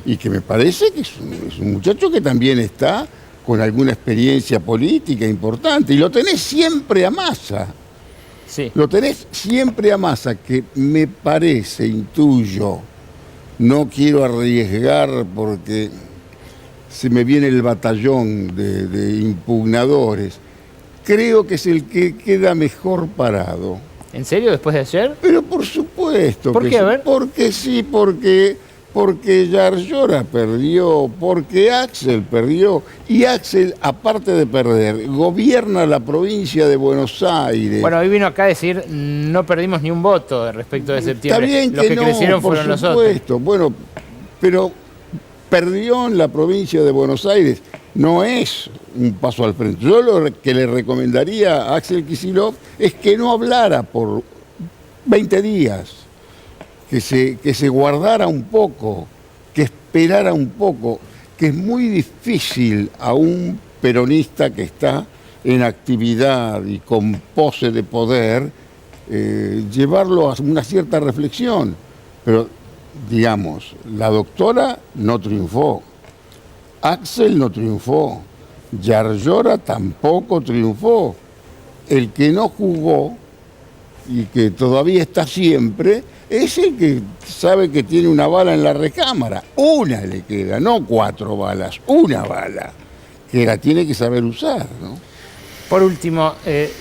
S6: Y que me parece que es un muchacho que también está con alguna experiencia política importante. Y lo tenés siempre a Massa.
S1: Sí.
S6: Lo tenés siempre a Massa, que me parece, intuyo, no quiero arriesgar porque se me viene el batallón de impugnadores. Creo que es el que queda mejor parado.
S1: ¿En serio, después de ayer?
S6: Pero por supuesto.
S1: ¿Por
S6: que
S1: qué?
S6: sí.
S1: A ver.
S6: Porque sí, porque Yarlora perdió, porque Axel perdió. Y Axel, aparte de perder, gobierna la provincia de Buenos Aires.
S1: Bueno, hoy vino acá a decir, no perdimos ni un voto respecto de septiembre.
S6: Está bien
S1: Los que
S6: no,
S1: crecieron
S6: por
S1: fueron los otros.
S6: supuesto. Bueno, pero perdió en la provincia de Buenos Aires. No es un paso al frente. Yo lo que le recomendaría a Axel Kicillof es que no hablara por 20 días, que se guardara un poco, que esperara un poco, que es muy difícil a un peronista que está en actividad y con pose de poder, llevarlo a una cierta reflexión. Pero, digamos, la doctora no triunfó. Axel no triunfó, Yarlora tampoco triunfó. El que no jugó y que todavía está siempre es el que sabe que tiene una bala en la recámara. Una le queda, no 4 balas, una bala, que la tiene que saber usar, ¿no?
S1: Por último,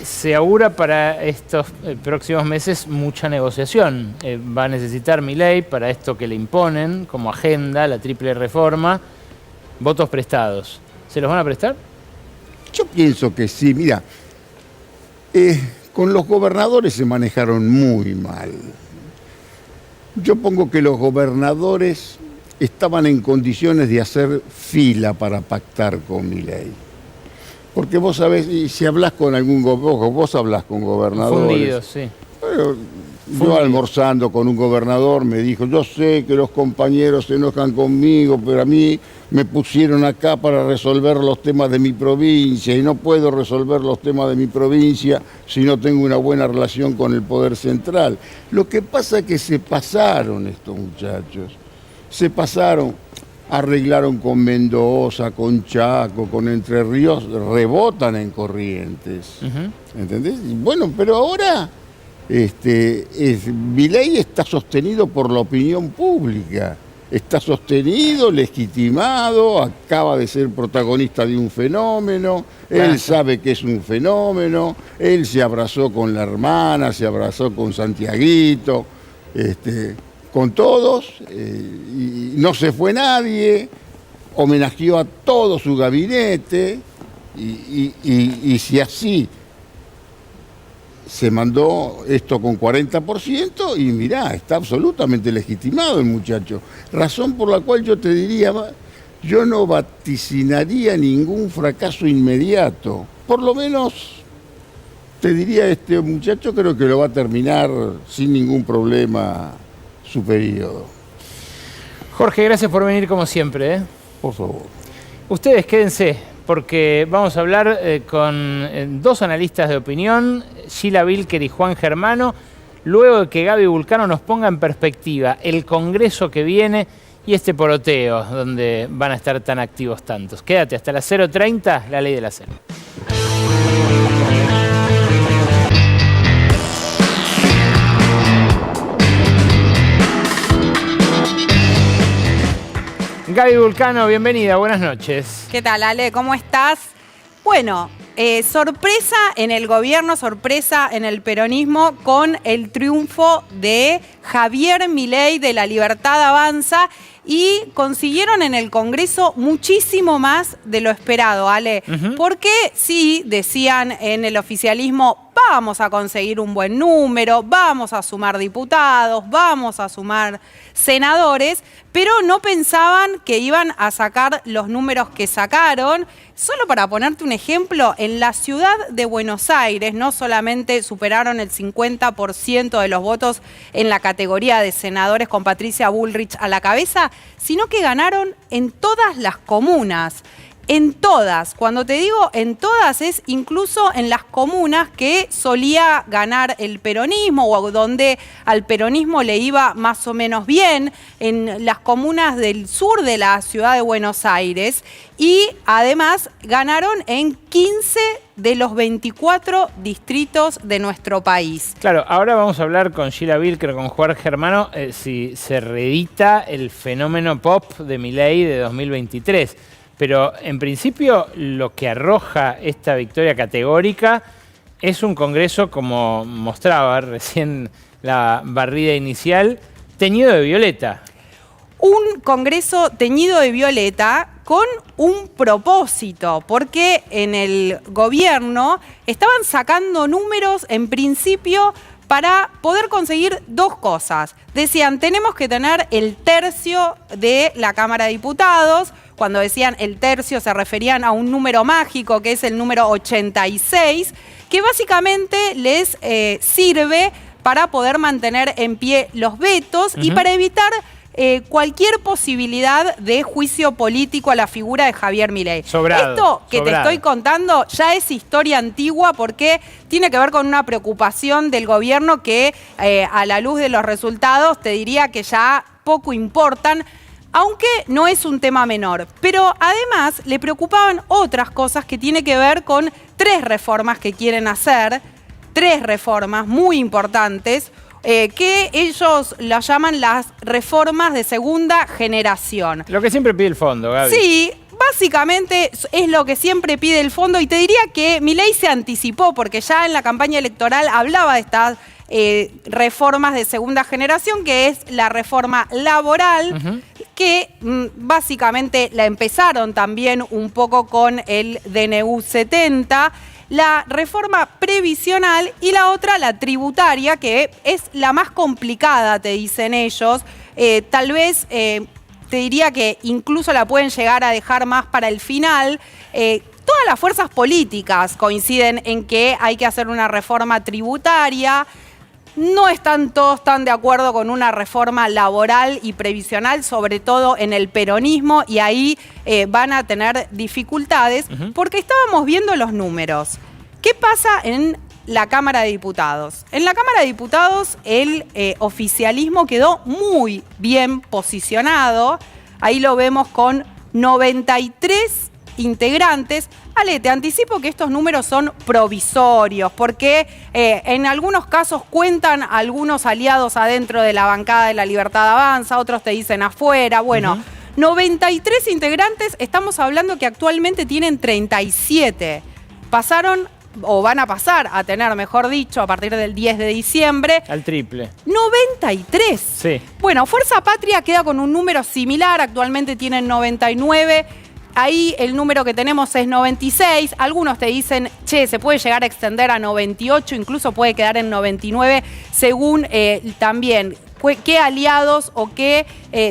S1: se augura para estos próximos meses mucha negociación. Va a necesitar Milei para esto que le imponen como agenda, la triple reforma. Votos prestados. ¿Se los van a prestar?
S6: Yo pienso que sí. Mira, con los gobernadores se manejaron muy mal. Yo pongo que los gobernadores estaban en condiciones de hacer fila para pactar con Milei. Porque vos sabés, y si hablás con algún gobernador, vos hablás con gobernadores.
S1: Fundidos, sí.
S6: Pero yo almorzando con un gobernador me dijo, yo sé que los compañeros se enojan conmigo, pero a mí me pusieron acá para resolver los temas de mi provincia y no puedo resolver los temas de mi provincia si no tengo una buena relación con el poder central. Lo que pasa es que se pasaron estos muchachos, se pasaron, arreglaron con Mendoza, con Chaco, con Entre Ríos, rebotan en Corrientes, ¿entendés? Y bueno, pero ahora Milei está sostenido por la opinión pública. Está sostenido, legitimado, acaba de ser protagonista de un fenómeno, él sabe que es un fenómeno, él se abrazó con la hermana, se abrazó con Santiaguito, con todos, y no se fue nadie, homenajeó a todo su gabinete, y si así se mandó esto con 40% y mirá, está absolutamente legitimado el muchacho. Razón por la cual yo te diría, yo no vaticinaría ningún fracaso inmediato. Por lo menos, te diría, este muchacho creo que lo va a terminar sin ningún problema su periodo.
S1: Jorge, gracias por venir como siempre, ¿eh?
S6: Por favor.
S1: Ustedes quédense, porque vamos a hablar con dos analistas de opinión, Sheila Bilker y Juan Germano, luego de que Gaby Vulcano nos ponga en perspectiva el Congreso que viene y este poroteo donde van a estar tan activos tantos. Quédate hasta las 0:30, la ley de la selva. Gaby Vulcano, bienvenida, buenas noches.
S7: ¿Qué tal, Ale? ¿Cómo estás? Bueno, sorpresa en el gobierno, sorpresa en el peronismo con el triunfo de Javier Milei de La Libertad Avanza y consiguieron en el Congreso muchísimo más de lo esperado, Ale. Porque sí, decían en el oficialismo, vamos a conseguir un buen número, vamos a sumar diputados, vamos a sumar senadores, pero no pensaban que iban a sacar los números que sacaron. Solo para ponerte un ejemplo, en la ciudad de Buenos Aires no solamente superaron el 50% de los votos en la categoría de senadores con Patricia Bullrich a la cabeza, sino que ganaron en todas las comunas. En todas, cuando te digo en todas, es incluso en las comunas que solía ganar el peronismo o donde al peronismo le iba más o menos bien, en las comunas del sur de la ciudad de Buenos Aires, y además ganaron en 15 de los 24 distritos de nuestro país.
S1: Claro, ahora vamos a hablar con Sheila Wilker, con Jorge Hermano, si se reedita el fenómeno pop de Milei de 2023. Pero en principio lo que arroja esta victoria categórica es un Congreso, como mostraba recién la barrida inicial, teñido de violeta.
S7: Un Congreso teñido de violeta con un propósito, porque en el gobierno estaban sacando números en principio para poder conseguir dos cosas. Decían, tenemos que tener el tercio de la Cámara de Diputados. Cuando decían el tercio se referían a un número mágico, que es el número 86, que básicamente les sirve para poder mantener en pie los vetos y para evitar cualquier posibilidad de juicio político a la figura de Javier Milei.
S1: Sobrado,
S7: Esto que
S1: sobrado.
S7: te estoy contando ya es historia antigua porque tiene que ver con una preocupación del gobierno que a la luz de los resultados te diría que ya poco importan, aunque no es un tema menor. Pero además le preocupaban otras cosas que tiene que ver con 3 reformas que quieren hacer, 3 reformas muy importantes, que ellos las llaman las reformas de segunda generación.
S1: Lo que siempre pide el fondo, Gaby.
S7: Sí, básicamente es lo que siempre pide el fondo y te diría que Milei se anticipó porque ya en la campaña electoral hablaba de estas reformas de segunda generación, que es la reforma laboral, que básicamente la empezaron también un poco con el DNU 70, la reforma previsional y la otra, la tributaria, que es la más complicada, te dicen ellos. Tal vez te diría que incluso la pueden llegar a dejar más para el final. Todas las fuerzas políticas coinciden en que hay que hacer una reforma tributaria. No están todos tan de acuerdo con una reforma laboral y previsional, sobre todo en el peronismo, y ahí van a tener dificultades porque estábamos viendo los números. ¿Qué pasa en la Cámara de Diputados? En la Cámara de Diputados el oficialismo quedó muy bien posicionado. Ahí lo vemos con 93 integrantes. Ale, te anticipo que estos números son provisorios porque en algunos casos cuentan algunos aliados adentro de la bancada de La Libertad Avanza, otros te dicen afuera. Bueno, 93 integrantes, estamos hablando que actualmente tienen 37. Pasaron, o van a pasar a tener, mejor dicho, a partir del 10 de diciembre.
S1: Al triple.
S7: 93.
S1: Sí.
S7: Bueno, Fuerza Patria queda con un número similar, actualmente tienen 99. Ahí el número que tenemos es 96. Algunos te dicen, che, se puede llegar a extender a 98, incluso puede quedar en 99, según también qué aliados o qué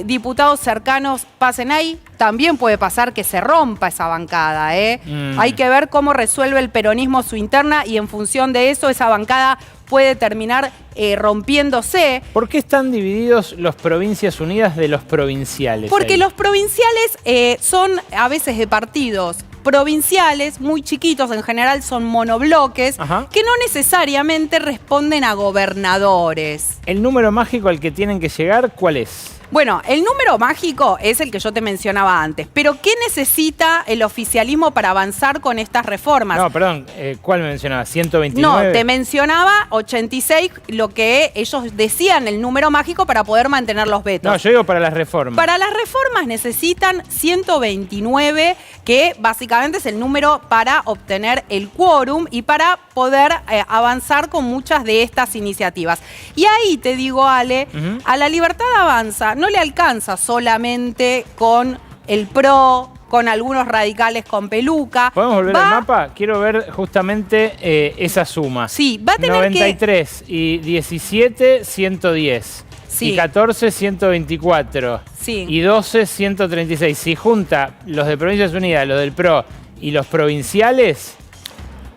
S7: diputados cercanos pasen ahí. También puede pasar que se rompa esa bancada. Hay que ver cómo resuelve el peronismo su interna y en función de eso esa bancada puede terminar rompiéndose.
S1: ¿Por qué están divididos los Provincias Unidas de los provinciales?
S7: Porque
S1: ahí?
S7: los provinciales son a veces de partidos provinciales, muy chiquitos, en general son monobloques, que no necesariamente responden a gobernadores.
S1: ¿El número mágico al que tienen que llegar cuál es?
S7: Bueno, el número mágico es el que yo te mencionaba antes, pero ¿qué necesita el oficialismo para avanzar con estas reformas?
S1: No, perdón, ¿cuál me mencionaba? ¿129?
S7: No, te mencionaba 86, lo que ellos decían, el número mágico para poder mantener los vetos.
S1: No, yo digo para las reformas.
S7: Para las reformas necesitan 129, que básicamente es el número para obtener el quórum y para poder avanzar con muchas de estas iniciativas. Y ahí te digo, Ale, a La Libertad Avanza no le alcanza solamente con el PRO, con algunos radicales con peluca.
S1: ¿Podemos volver al mapa? Quiero ver justamente esa suma.
S7: Sí, va a tener
S1: 93 y 17, 110.
S7: Sí.
S1: Y 14, 124.
S7: Sí.
S1: Y 12, 136. Si junta los de Provincias Unidas, los del PRO y los provinciales,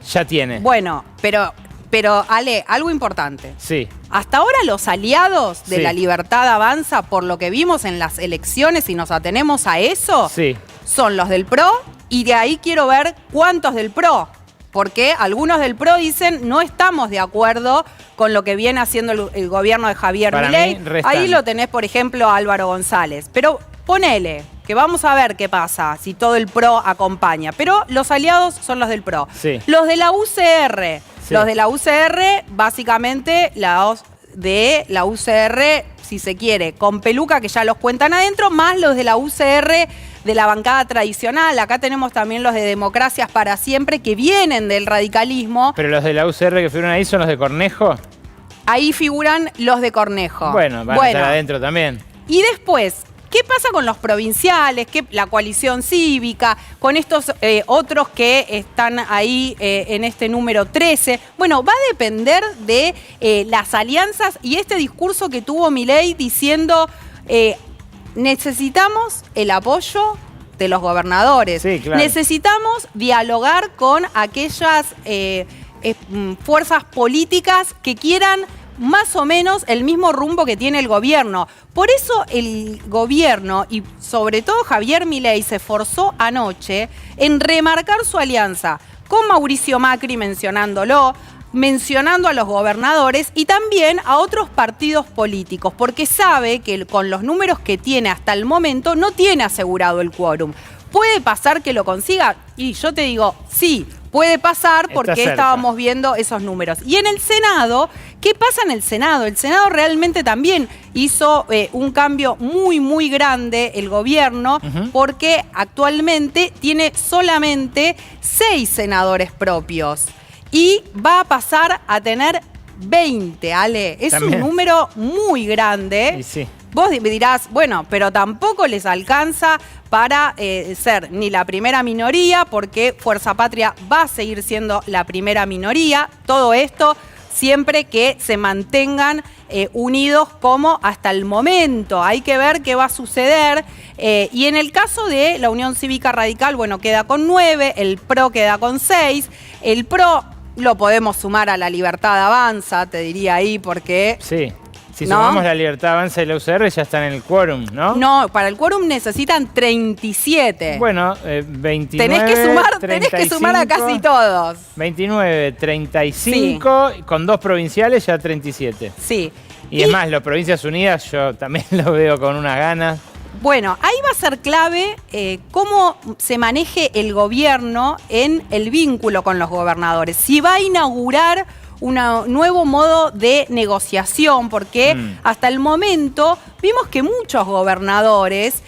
S1: ya tiene.
S7: Bueno, pero Ale, algo importante.
S1: Sí.
S7: Hasta ahora los aliados de
S1: Sí.
S7: La Libertad Avanza, por lo que vimos en las elecciones y nos atenemos a eso,
S1: Sí.
S7: son los del PRO Y de ahí quiero ver cuántos del PRO, porque algunos del PRO dicen no estamos de acuerdo con lo que viene haciendo el gobierno de Javier Milei. Ahí lo tenés, por ejemplo, a Álvaro González. Pero ponele, que vamos a ver qué pasa, si todo el PRO acompaña. Pero los aliados son los del PRO.
S1: Sí.
S7: Los de la UCR. Sí. Los de la UCR, básicamente, los de la UCR, si se quiere, con peluca, que ya los cuentan adentro, más los de la UCR de la bancada tradicional. Acá tenemos también los de Democracias para Siempre, que vienen del radicalismo.
S1: ¿Pero los de la UCR que figuran ahí son los de Cornejo?
S7: Ahí figuran los de Cornejo.
S1: Bueno, van a estar adentro también.
S7: Y después, ¿qué pasa con los provinciales, la coalición cívica, con estos otros que están ahí en este número 13? Bueno, va a depender de las alianzas y este discurso que tuvo Milei diciendo necesitamos el apoyo de los gobernadores.
S1: Sí, claro.
S7: Necesitamos dialogar con aquellas fuerzas políticas que quieran más o menos el mismo rumbo que tiene el gobierno. Por eso el gobierno, y sobre todo Javier Milei, se esforzó anoche en remarcar su alianza con Mauricio Macri, mencionándolo, mencionando a los gobernadores y también a otros partidos políticos, porque sabe que con los números que tiene hasta el momento no tiene asegurado el quórum. ¿Puede pasar que lo consiga? Y yo te digo, sí, puede pasar porque estábamos viendo esos números. Y en el Senado, ¿qué pasa en el Senado? El Senado realmente también hizo un cambio muy, muy grande el gobierno, porque actualmente tiene solamente 6 senadores propios. Y va a pasar a tener 20, Ale. Es también un número muy grande.
S1: Y sí.
S7: Vos me dirás, bueno, pero tampoco les alcanza para ser ni la primera minoría, porque Fuerza Patria va a seguir siendo la primera minoría. Todo esto siempre que se mantengan unidos como hasta el momento. Hay que ver qué va a suceder. Y en el caso de la Unión Cívica Radical, bueno, queda con 9, el PRO queda con 6. El PRO lo podemos sumar a la Libertad Avanza, te diría ahí, porque...
S1: Sí. Si sumamos la Libertad Avanza y la UCR, ya están en el quórum, ¿no?
S7: No, para el quórum necesitan 37.
S1: Bueno, 29,
S7: tenés que sumar a casi todos.
S1: 29, 35, sí. Con 2 provinciales ya 37.
S7: Sí.
S1: Y es más, las Provincias Unidas yo también lo veo con unas ganas.
S7: Bueno, ahí va a ser clave cómo se maneje el gobierno en el vínculo con los gobernadores. Si va a inaugurar un nuevo modo de negociación, porque hasta el momento vimos que muchos gobernadores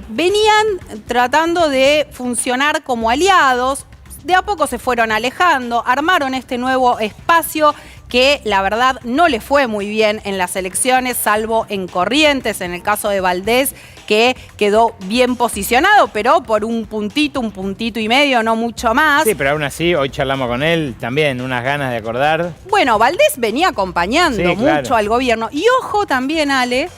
S7: venían tratando de funcionar como aliados, de a poco se fueron alejando, armaron este nuevo espacio que la verdad no le fue muy bien en las elecciones, salvo en Corrientes, en el caso de Valdés, que quedó bien posicionado, pero por un puntito y medio, no mucho más.
S1: Sí, pero aún así, hoy charlamos con él, también unas ganas de acordar.
S7: Bueno, Valdés venía acompañando mucho al gobierno. Y ojo también, Ale,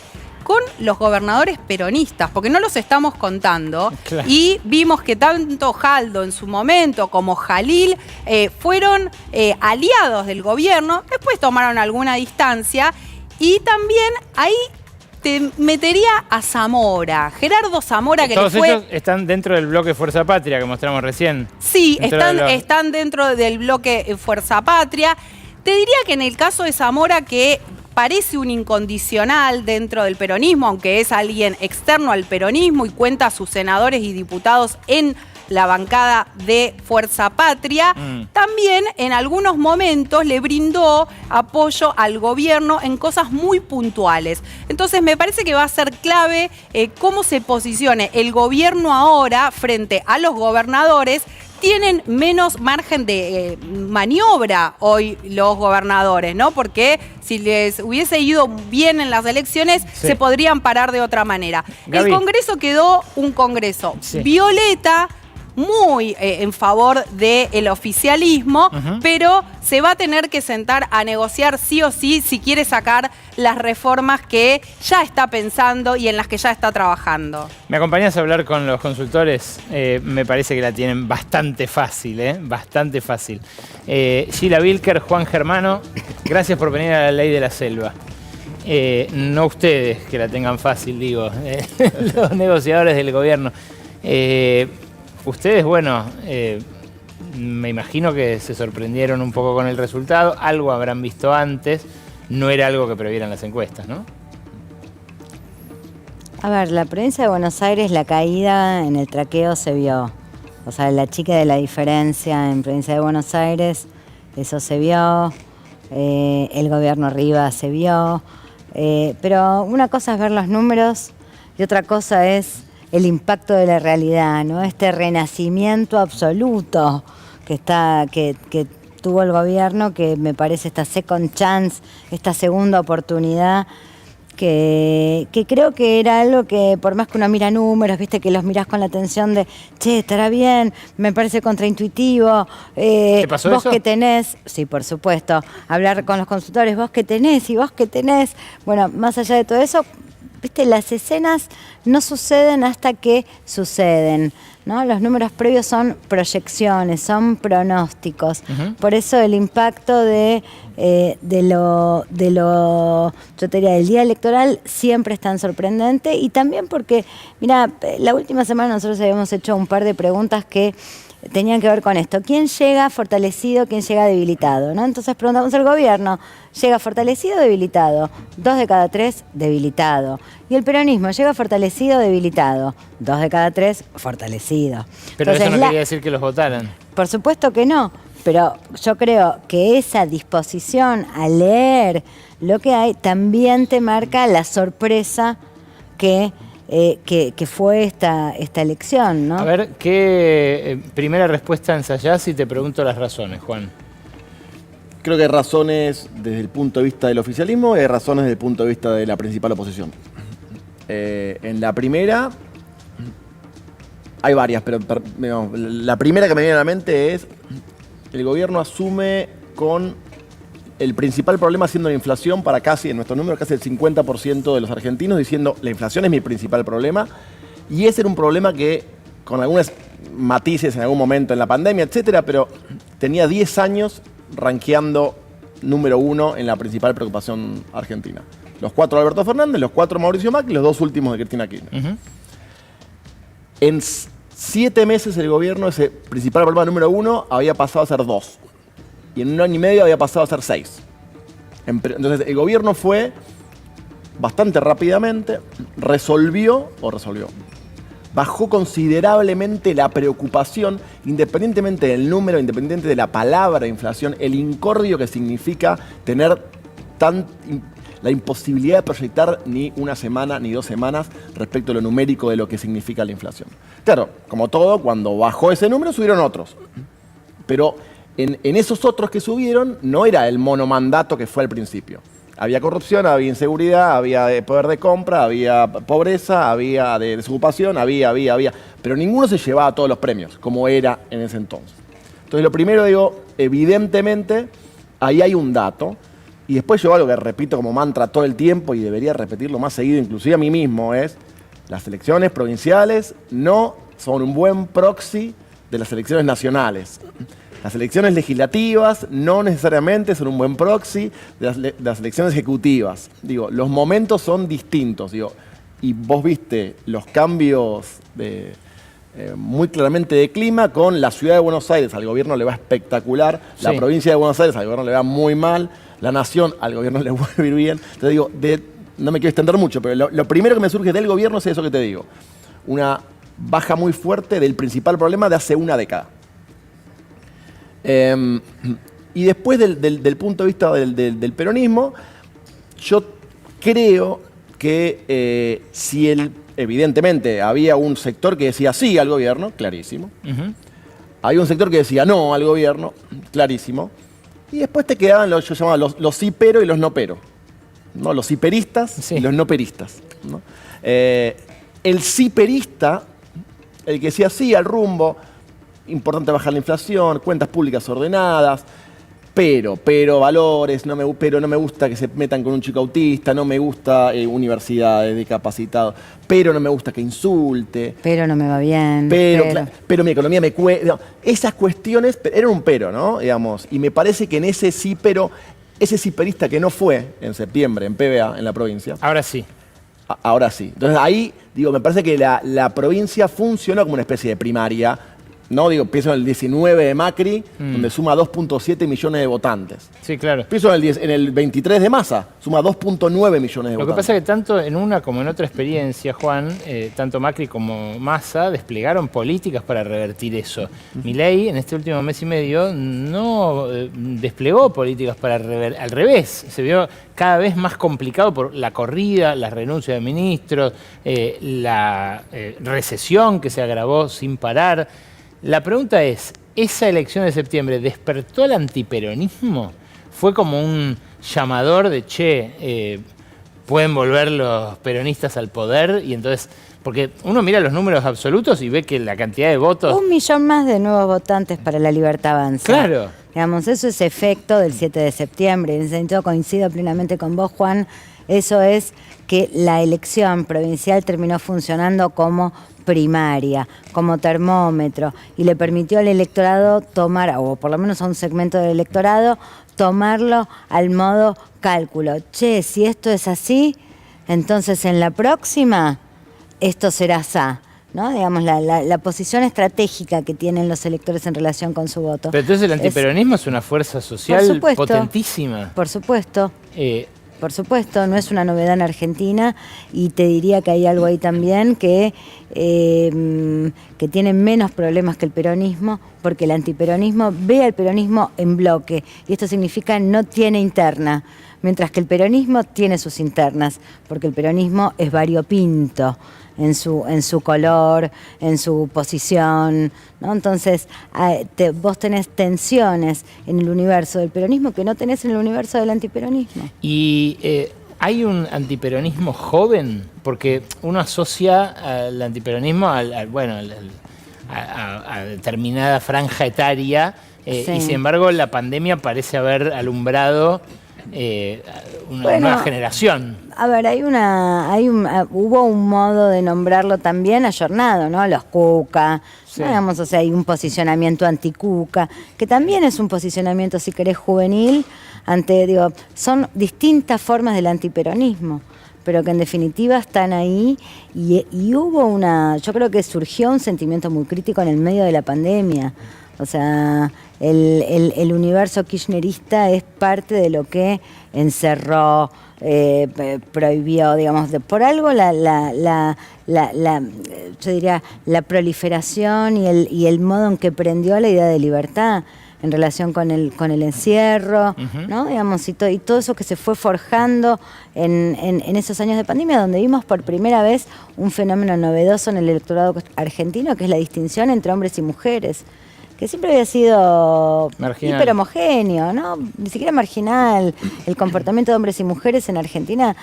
S7: con los gobernadores peronistas, porque no los estamos contando. Claro. Y vimos que tanto Jaldo en su momento como Jalil fueron aliados del gobierno, después tomaron alguna distancia y también ahí te metería a Zamora, Gerardo Zamora, que
S1: todos
S7: le fue...
S1: ellos están dentro del bloque Fuerza Patria que mostramos recién.
S7: Sí, están dentro del bloque Fuerza Patria. Te diría que en el caso de Zamora, que parece un incondicional dentro del peronismo, aunque es alguien externo al peronismo y cuenta a sus senadores y diputados en la bancada de Fuerza Patria, también en algunos momentos le brindó apoyo al gobierno en cosas muy puntuales. Entonces me parece que va a ser clave cómo se posicione el gobierno ahora frente a los gobernadores. Tienen menos margen de maniobra hoy los gobernadores, ¿no? Porque si les hubiese ido bien en las elecciones, se podrían parar de otra manera.
S1: Gaby.
S7: El Congreso quedó un Congreso violeta, muy en favor del oficialismo, pero se va a tener que sentar a negociar sí o sí si quiere sacar las reformas que ya está pensando y en las que ya está trabajando.
S1: ¿Me acompañás a hablar con los consultores? Me parece que la tienen bastante fácil, bastante fácil. Gila Vilker, Juan Germano, gracias por venir a la Ley de la Selva. No ustedes que la tengan fácil, digo, los negociadores del gobierno. Ustedes, bueno, me imagino que se sorprendieron un poco con el resultado, algo habrán visto antes, no era algo que previeran las encuestas, ¿no?
S8: A ver, la provincia de Buenos Aires, la caída en el traqueo se vio. O sea, la chica de la diferencia en provincia de Buenos Aires, eso se vio. El gobierno arriba se vio. Pero una cosa es ver los números y otra cosa es el impacto de la realidad, ¿no? Este renacimiento absoluto que tuvo el gobierno, que me parece esta second chance, esta segunda oportunidad, que creo que era algo que, por más que uno mira números, viste que los mirás con la atención de, che, estará bien, me parece contraintuitivo.
S1: ¿Te pasó
S8: vos
S1: eso?
S8: que tenés, sí, por supuesto, hablar con los consultores, vos que tenés y vos que tenés. Bueno, más allá de todo eso, viste, las escenas no suceden hasta que suceden, ¿no? Los números previos son proyecciones, son pronósticos. Por eso el impacto yo te diría, del día electoral siempre es tan sorprendente, y también porque, mira, la última semana nosotros habíamos hecho un par de preguntas que tenían que ver con esto. ¿Quién llega fortalecido, quién llega debilitado, ¿no? Entonces preguntamos al gobierno, ¿llega fortalecido o debilitado? 2 de cada 3, debilitado. Y el peronismo, ¿llega fortalecido o debilitado? 2 de cada 3, fortalecido.
S1: Pero
S8: Entonces,
S1: eso no quería decir que los votaran.
S8: Por supuesto que no, pero yo creo que esa disposición a leer lo que hay también te marca la sorpresa que fue esta elección, ¿no?
S1: A ver, ¿qué primera respuesta ensayás y te pregunto las razones, Juan?
S9: Creo que hay razones desde el punto de vista del oficialismo y hay razones desde el punto de vista de la principal oposición. En la primera, hay varias, pero la primera que me viene a la mente es el gobierno asume con el principal problema siendo la inflación para casi, en nuestros números, casi el 50% de los argentinos, diciendo la inflación es mi principal problema. Y ese era un problema que, con algunos matices en algún momento en la pandemia, etcétera, pero tenía 10 años rankeando número 1 en la principal preocupación argentina. Los 4 de Alberto Fernández, los 4 de Mauricio Macri y los 2 últimos de Cristina Kirchner. En 7 meses el gobierno, ese principal problema número 1, había pasado a ser 2. Y en 1 año y medio había pasado a ser 6. Entonces el gobierno fue bastante rápidamente, bajó considerablemente la preocupación, independientemente del número, independientemente de la palabra inflación, el incordio que significa tener la imposibilidad de proyectar ni una semana ni 2 semanas respecto a lo numérico de lo que significa la inflación. Claro, como todo, cuando bajó ese número subieron otros. Pero en esos otros que subieron no era el monomandato que fue al principio. Había corrupción, había inseguridad, había poder de compra, había pobreza, había desocupación, había. Pero ninguno se llevaba todos los premios, como era en ese entonces. Entonces lo primero, digo, evidentemente, ahí hay un dato. Y después yo algo que repito como mantra todo el tiempo y debería repetirlo más seguido, inclusive a mí mismo, es las elecciones provinciales no son un buen proxy de las elecciones nacionales. Las elecciones legislativas no necesariamente son un buen proxy de las elecciones ejecutivas. Digo, los momentos son distintos. Digo, y vos viste los cambios muy claramente de clima con la ciudad de Buenos Aires. Al gobierno le va espectacular. Sí. La provincia de Buenos Aires al gobierno le va muy mal. La nación al gobierno le vuelve a ir bien. Entonces digo, no me quiero extender mucho, pero lo primero que me surge del gobierno es eso que te digo. Una baja muy fuerte del principal problema de hace una década. Y después del punto de vista del peronismo, yo creo que evidentemente había un sector que decía sí al gobierno, clarísimo. Había un sector que decía no al gobierno, clarísimo. Y después te quedaban yo llamaba los sí pero y los no pero, ¿no? Los sí peristas y los no peristas, ¿no? El sí perista, el que decía sí al rumbo, importante bajar la inflación, cuentas públicas ordenadas, pero valores, pero no me gusta que se metan con un chico autista, no me gusta universidades, discapacitados, pero no me gusta que insulte.
S8: Pero no me va bien.
S9: Pero mi economía me cuesta. Esas cuestiones eran un pero, ¿no? Digamos, y me parece que en ese sí pero, ese sí perista que no fue en septiembre en PBA, en la provincia.
S1: Ahora sí.
S9: Ahora sí. Entonces ahí, digo, me parece que la provincia funcionó como una especie de primaria No, digo, pienso en el 19 de Macri, donde suma 2.7 millones de votantes.
S1: Sí, claro.
S9: Pienso en el 23 de Massa, suma 2.9 millones de votantes.
S1: Lo que pasa es que tanto en una como en otra experiencia, Juan, tanto Macri como Massa desplegaron políticas para revertir eso. Milei, en este último mes y medio, no desplegó políticas para al revés. Se vio cada vez más complicado por la corrida, la renuncia de ministros, la recesión que se agravó sin parar. La pregunta es, ¿esa elección de septiembre despertó el antiperonismo? ¿Fue como un llamador de, pueden volver los peronistas al poder? Y entonces, porque uno mira los números absolutos y ve que la cantidad de votos...
S8: 1 millón más de nuevos votantes para La Libertad Avanza.
S1: Claro.
S8: Digamos, eso es efecto del 7 de septiembre. En ese sentido coincido plenamente con vos, Juan. Eso es que la elección provincial terminó funcionando como primaria, como termómetro, y le permitió al electorado tomar, o por lo menos a un segmento del electorado, tomarlo al modo cálculo. Che, si esto es así, entonces en la próxima esto será así, ¿no? Digamos, la posición estratégica que tienen los electores en relación con su voto.
S1: Pero entonces el antiperonismo es una fuerza social potentísima.
S8: Por supuesto. Por supuesto, no es una novedad en Argentina, y te diría que hay algo ahí también que tiene menos problemas que el peronismo, porque el antiperonismo ve al peronismo en bloque, y esto significa no tiene interna, mientras que el peronismo tiene sus internas, porque el peronismo es variopinto en su color, en su posición, ¿no? Entonces, vos tenés tensiones en el universo del peronismo que no tenés en el universo del antiperonismo.
S1: Y ¿hay un antiperonismo joven? Porque uno asocia al antiperonismo a determinada franja etaria, sí. Y sin embargo la pandemia parece haber alumbrado una nueva generación.
S8: A ver, hubo un modo de nombrarlo también ayornado, ¿no? Los Cuca,
S1: sí.
S8: Digamos, o sea, hay un posicionamiento anti-Cuca, que también es un posicionamiento, si querés, juvenil, son distintas formas del antiperonismo, pero que en definitiva están ahí, y hubo yo creo que surgió un sentimiento muy crítico en el medio de la pandemia. O sea, el universo kirchnerista es parte de lo que encerró, prohibió, digamos, por algo yo diría, la proliferación y el modo en que prendió la idea de libertad en relación con el encierro, ¿no? Digamos, y todo eso que se fue forjando en esos años de pandemia, donde vimos por primera vez un fenómeno novedoso en el electorado argentino, que es la distinción entre hombres y mujeres, que siempre había sido hiper homogéneo, ¿no? Ni siquiera marginal. El comportamiento de hombres y mujeres en Argentina,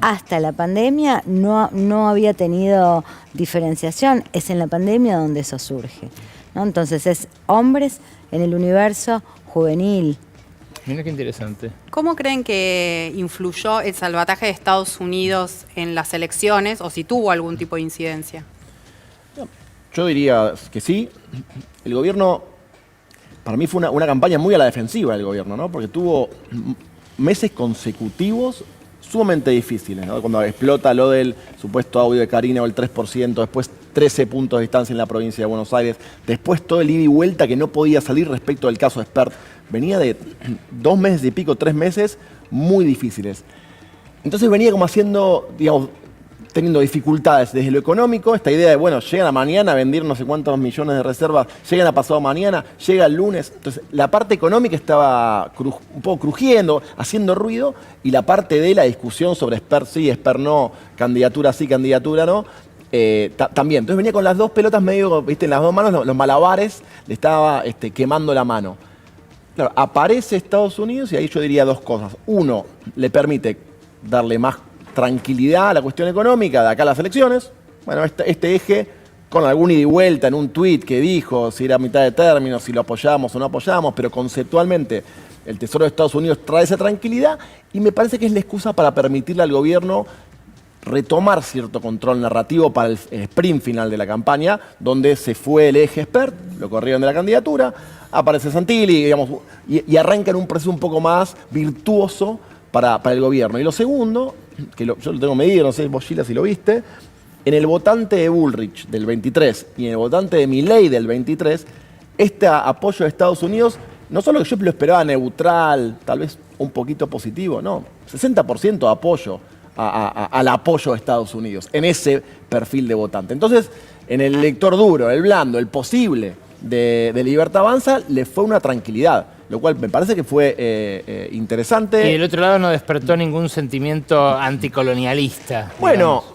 S8: hasta la pandemia no había tenido diferenciación. Es en la pandemia donde eso surge, ¿no? Entonces es hombres en el universo juvenil.
S1: Mira qué interesante.
S7: ¿Cómo creen que influyó el salvataje de Estados Unidos en las elecciones, o si tuvo algún tipo de incidencia?
S9: Yo diría que sí. El gobierno, para mí fue una campaña muy a la defensiva del gobierno, ¿no? Porque tuvo meses consecutivos sumamente difíciles, ¿no? Cuando explota lo del supuesto audio de Karina o el 3%, después 13 puntos de distancia en la provincia de Buenos Aires, después todo el ida y vuelta que no podía salir respecto del caso Spert. Venía de 2 meses y pico, 3 meses muy difíciles. Entonces venía como haciendo, digamos, teniendo dificultades desde lo económico, esta idea de, bueno, llegan a mañana a vender no sé cuántos millones de reservas, llegan a pasado mañana, llega el lunes. Entonces, la parte económica estaba un poco crujiendo, haciendo ruido, y la parte de la discusión sobre Spert sí, Spert no, candidatura sí, candidatura no, también. Entonces venía con las dos pelotas medio, viste, en las dos manos, los malabares, le estaba quemando la mano. Claro, aparece Estados Unidos y ahí yo diría dos cosas. Uno, le permite darle más tranquilidad a la cuestión económica de acá a las elecciones. Bueno, este eje, con algún ida y vuelta en un tuit que dijo si era a mitad de término, si lo apoyamos o no apoyamos, pero conceptualmente el Tesoro de Estados Unidos trae esa tranquilidad, y me parece que es la excusa para permitirle al gobierno retomar cierto control narrativo para el sprint final de la campaña, donde se fue el eje Spert, lo corrieron de la candidatura, aparece Santilli, digamos, y arranca en un proceso un poco más virtuoso para el gobierno. Y lo segundo, que yo lo tengo medido, no sé vos, Gila, si lo viste, en el votante de Bullrich del 23 y en el votante de Milei del 23, este apoyo de Estados Unidos, no solo que yo lo esperaba neutral, tal vez un poquito positivo, no, 60% de apoyo al apoyo de Estados Unidos en ese perfil de votante. Entonces, en el elector duro, el blando, el posible de Libertad Avanza, le fue una tranquilidad, lo cual me parece que fue interesante.
S1: Y del otro lado no despertó ningún sentimiento anticolonialista.
S9: Bueno,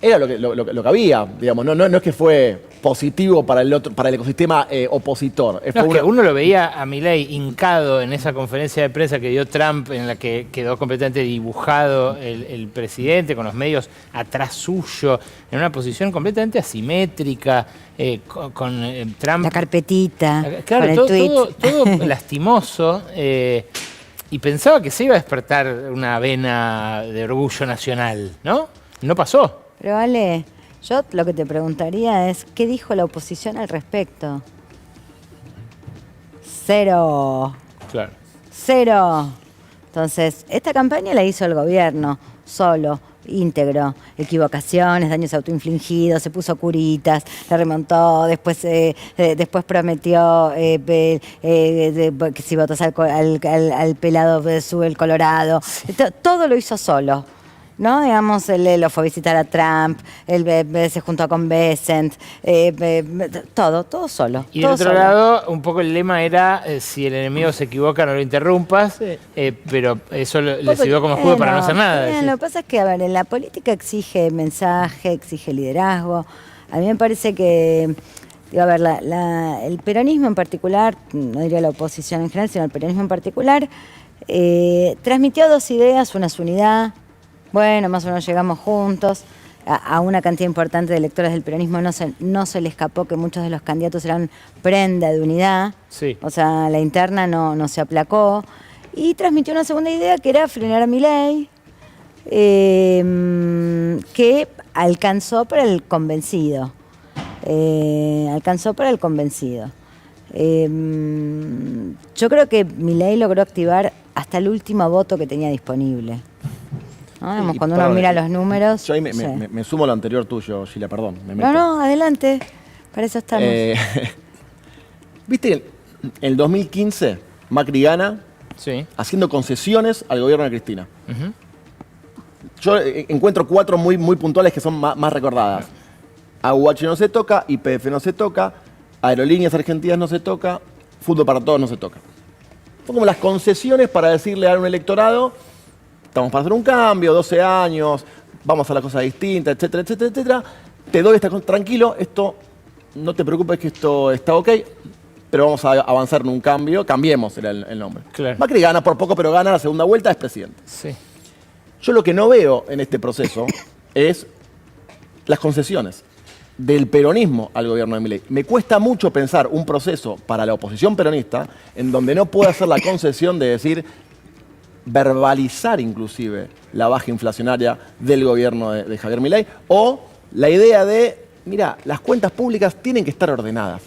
S9: era lo que había, digamos, no es que fue positivo para el ecosistema opositor.
S1: No, es que uno lo veía a Milei hincado en esa conferencia de prensa que dio Trump, en la que quedó completamente dibujado el presidente, con los medios atrás suyo, en una posición completamente asimétrica, con Trump...
S8: La carpetita,
S1: claro,
S8: con el tweet.
S1: todo lastimoso, y pensaba que se iba a despertar una vena de orgullo nacional, ¿no? No pasó.
S8: Pero Ale, yo lo que te preguntaría es, ¿qué dijo la oposición al respecto? Cero.
S1: Claro.
S8: Cero. Entonces, esta campaña la hizo el gobierno, solo, íntegro. Equivocaciones, daños autoinfligidos, se puso curitas, la remontó, después prometió que si votas al pelado sube el Colorado. Todo lo hizo solo. ¿No? Digamos, él lo fue a visitar a Trump, él se juntó con Bessent, todo solo.
S1: Y del otro lado, un poco el lema era, si el enemigo se equivoca, no lo interrumpas, pero eso le sirvió como escudo para no hacer nada.
S8: Lo que pasa es que, a ver, en la política exige mensaje, exige liderazgo. A mí me parece que, digo, a ver, el peronismo en particular, no diría la oposición en general, sino el peronismo en particular, transmitió dos ideas, una es unidad. Bueno, más o menos llegamos juntos. A una cantidad importante de electores del peronismo no se le escapó que muchos de los candidatos eran prenda de unidad.
S1: Sí.
S8: O sea, la interna no se aplacó. Y transmitió una segunda idea que era frenar a Milei, que alcanzó para el convencido. Yo creo que Milei logró activar hasta el último voto que tenía disponible. ¿No? Cuando uno mira los números...
S9: Yo ahí me sumo a lo anterior tuyo, Sheila, perdón.
S8: No, adelante. Para eso estamos.
S9: ¿Viste en el 2015 Macri gana haciendo concesiones al gobierno de Cristina?
S1: Uh-huh.
S9: Yo encuentro 4 muy puntuales que son más recordadas. AUH no se toca, YPF no se toca, Aerolíneas Argentinas no se toca, Fútbol para Todos no se toca. Son como las concesiones para decirle a un electorado... Estamos para hacer un cambio, 12 años, vamos a la cosa distinta, etcétera, etcétera, etcétera. Te doy tranquilo, esto, no te preocupes que esto está ok, pero vamos a avanzar en un cambio, cambiemos era el nombre.
S1: Claro.
S9: Macri gana por poco, pero gana la segunda vuelta, es presidente.
S1: Sí.
S9: Yo lo que no veo en este proceso es las concesiones del peronismo al gobierno de Milei. Me cuesta mucho pensar un proceso para la oposición peronista en donde no pueda hacer la concesión de decir... verbalizar inclusive la baja inflacionaria del gobierno de Javier Milei, o la idea de, mira, las cuentas públicas tienen que estar ordenadas.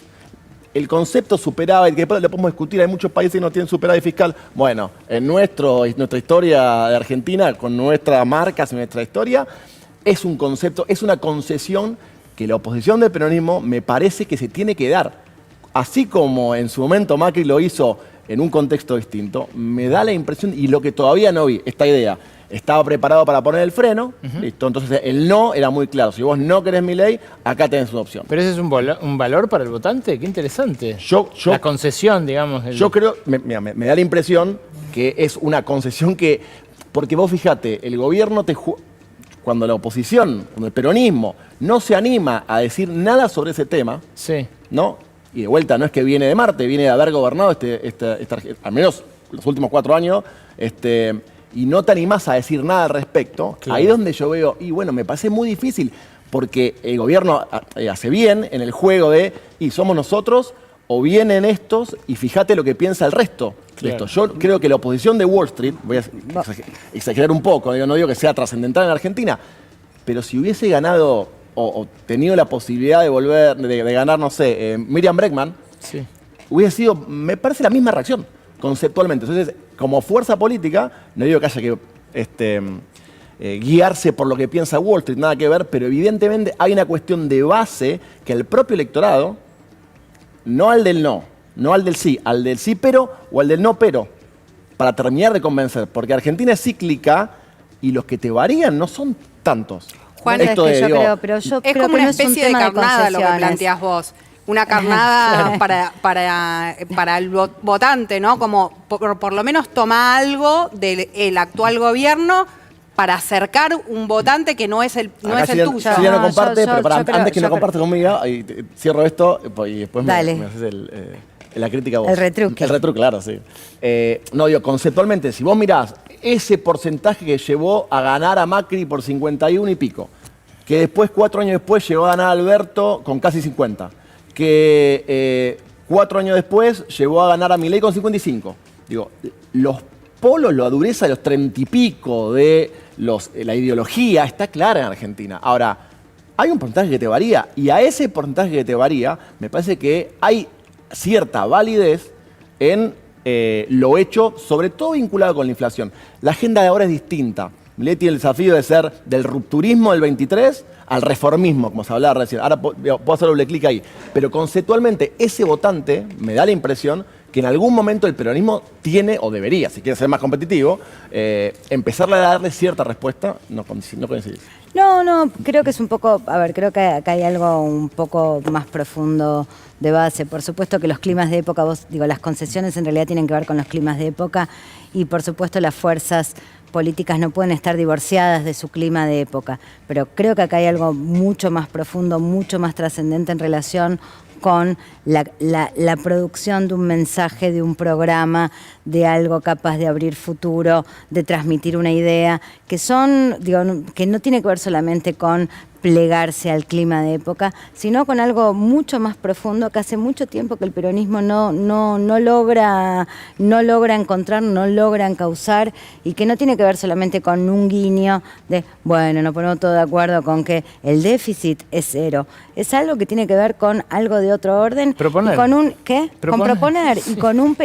S9: El concepto superávit, que después lo podemos discutir, hay muchos países que no tienen superávit fiscal. Bueno, en nuestra historia de Argentina, con nuestras marcas y nuestra historia, es un concepto, es una concesión que la oposición del peronismo me parece que se tiene que dar. Así como en su momento Macri lo hizo en un contexto distinto, me da la impresión, y lo que todavía no vi, esta idea, estaba preparado para poner el freno, listo, entonces el no era muy claro, si vos no querés Milei, acá tenés una opción.
S1: Pero ese es un valor para el votante, qué interesante. La concesión, digamos.
S9: Yo creo, me da la impresión que es una concesión que, porque vos fíjate, el gobierno cuando la oposición, cuando el peronismo no se anima a decir nada sobre ese tema, ¿no? Y de vuelta, no es que viene de Marte, viene de haber gobernado al menos los últimos 4 años, y no te animás a decir nada al respecto, ahí es donde yo veo, y bueno, me parece muy difícil, porque el gobierno hace bien en el juego de, y somos nosotros, o vienen estos, y fíjate lo que piensa el resto de esto. Yo creo que la oposición de Wall Street, voy a exagerar un poco, no digo que sea trascendental en Argentina, pero si hubiese ganado... o tenido la posibilidad de ganar, no sé, Miriam Bregman, hubiese sido, me parece, la misma reacción, conceptualmente. Entonces, como fuerza política, no digo que haya que guiarse por lo que piensa Wall Street, nada que ver, pero evidentemente hay una cuestión de base que el propio electorado, no al del no, no al del sí pero o al del no pero, para terminar de convencer, porque Argentina es cíclica y los que te varían no son tantos.
S7: Juan,
S8: es que yo creo, pero yo
S7: es
S8: creo
S7: como
S8: que
S7: una
S8: no es un
S7: especie de
S8: tema de
S7: carnada lo que
S8: concesiones.
S7: planteás vos. Una carnada para el votante, ¿no? Como por lo menos toma algo del actual gobierno para acercar un votante que no es el tuyo.
S9: Si ya no comparte,
S8: yo
S9: pero
S8: creo-
S9: antes que no
S8: yo
S9: comparte conmigo, y cierro esto y después me
S8: Dale.
S9: haces la crítica vos.
S8: El retruque.
S9: El retruque, claro, sí. No, digo, conceptualmente, si vos mirás ese porcentaje que llevó a ganar a Macri por 51 y pico, que después, 4 años después, llegó a ganar a Alberto con casi 50, que 4 años después llegó a ganar a Milei con 55. Digo, los polos, la dureza de los 30 y pico de la ideología está clara en Argentina. Ahora, hay un porcentaje que te varía, y a ese porcentaje que te varía, me parece que hay cierta validez en lo hecho, sobre todo vinculado con la inflación. La agenda de ahora es distinta. Milei tiene el desafío de ser del rupturismo del 23 al reformismo, como se hablaba recién. Ahora puedo hacer doble clic ahí. Pero conceptualmente, ese votante me da la impresión que en algún momento el peronismo tiene, o debería, si quiere ser más competitivo, empezarle a darle cierta respuesta. No coincidís.
S8: No, creo que es un poco, a ver, creo que acá hay algo un poco más profundo de base. Por supuesto que los climas de época, las concesiones en realidad tienen que ver con los climas de época, y por supuesto las fuerzas políticas no pueden estar divorciadas de su clima de época, pero creo que acá hay algo mucho más profundo, mucho más trascendente en relación con la producción de un mensaje, de un programa, de algo capaz de abrir futuro, de transmitir una idea, que no tiene que ver solamente con plegarse al clima de época, sino con algo mucho más profundo que hace mucho tiempo que el peronismo no logra encontrar, no logra encauzar, y que no tiene que ver solamente con un guiño de, bueno, nos ponemos todos de acuerdo con que el déficit es 0. Es algo que tiene que ver con algo de otro orden.
S1: Proponer.
S8: Y con un, ¿qué?
S1: Proponer.
S8: Con proponer.
S1: Sí.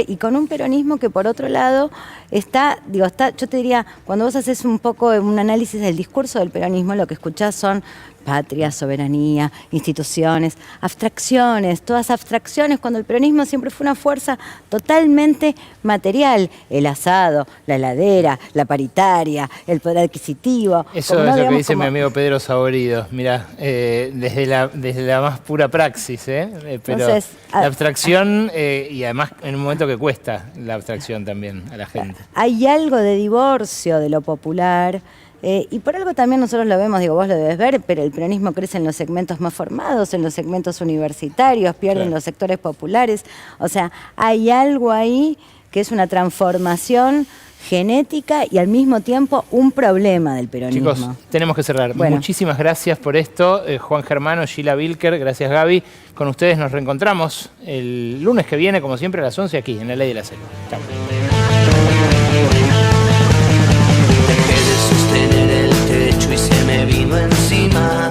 S8: Y con un peronismo que por otro lado está, yo te diría, cuando vos haces un poco un análisis del discurso del peronismo, lo que escuchás son patria, soberanía, instituciones, abstracciones, todas abstracciones, cuando el peronismo siempre fue una fuerza totalmente material. El asado, la heladera, la paritaria, el poder adquisitivo.
S1: Eso es lo que dice mi amigo Pedro Saborido. Mirá, desde la más pura praxis, pero
S8: Entonces,
S1: la abstracción, y además en un momento que cuesta la abstracción también a la gente.
S8: Hay algo de divorcio de lo popular. Y por algo también nosotros lo vemos, vos lo debes ver, pero el peronismo crece en los segmentos más formados, en los segmentos universitarios, pierden los sectores populares. O sea, hay algo ahí que es una transformación genética y al mismo tiempo un problema del peronismo.
S1: Chicos, tenemos que cerrar.
S8: Bueno.
S1: Muchísimas gracias por esto. Juan Germano, Sheila Wilker, gracias Gaby. Con ustedes nos reencontramos el lunes que viene, como siempre, a las 11 aquí, en La Ley de la Selva. Chao.
S10: Dejé de sostener el techo y se me vino encima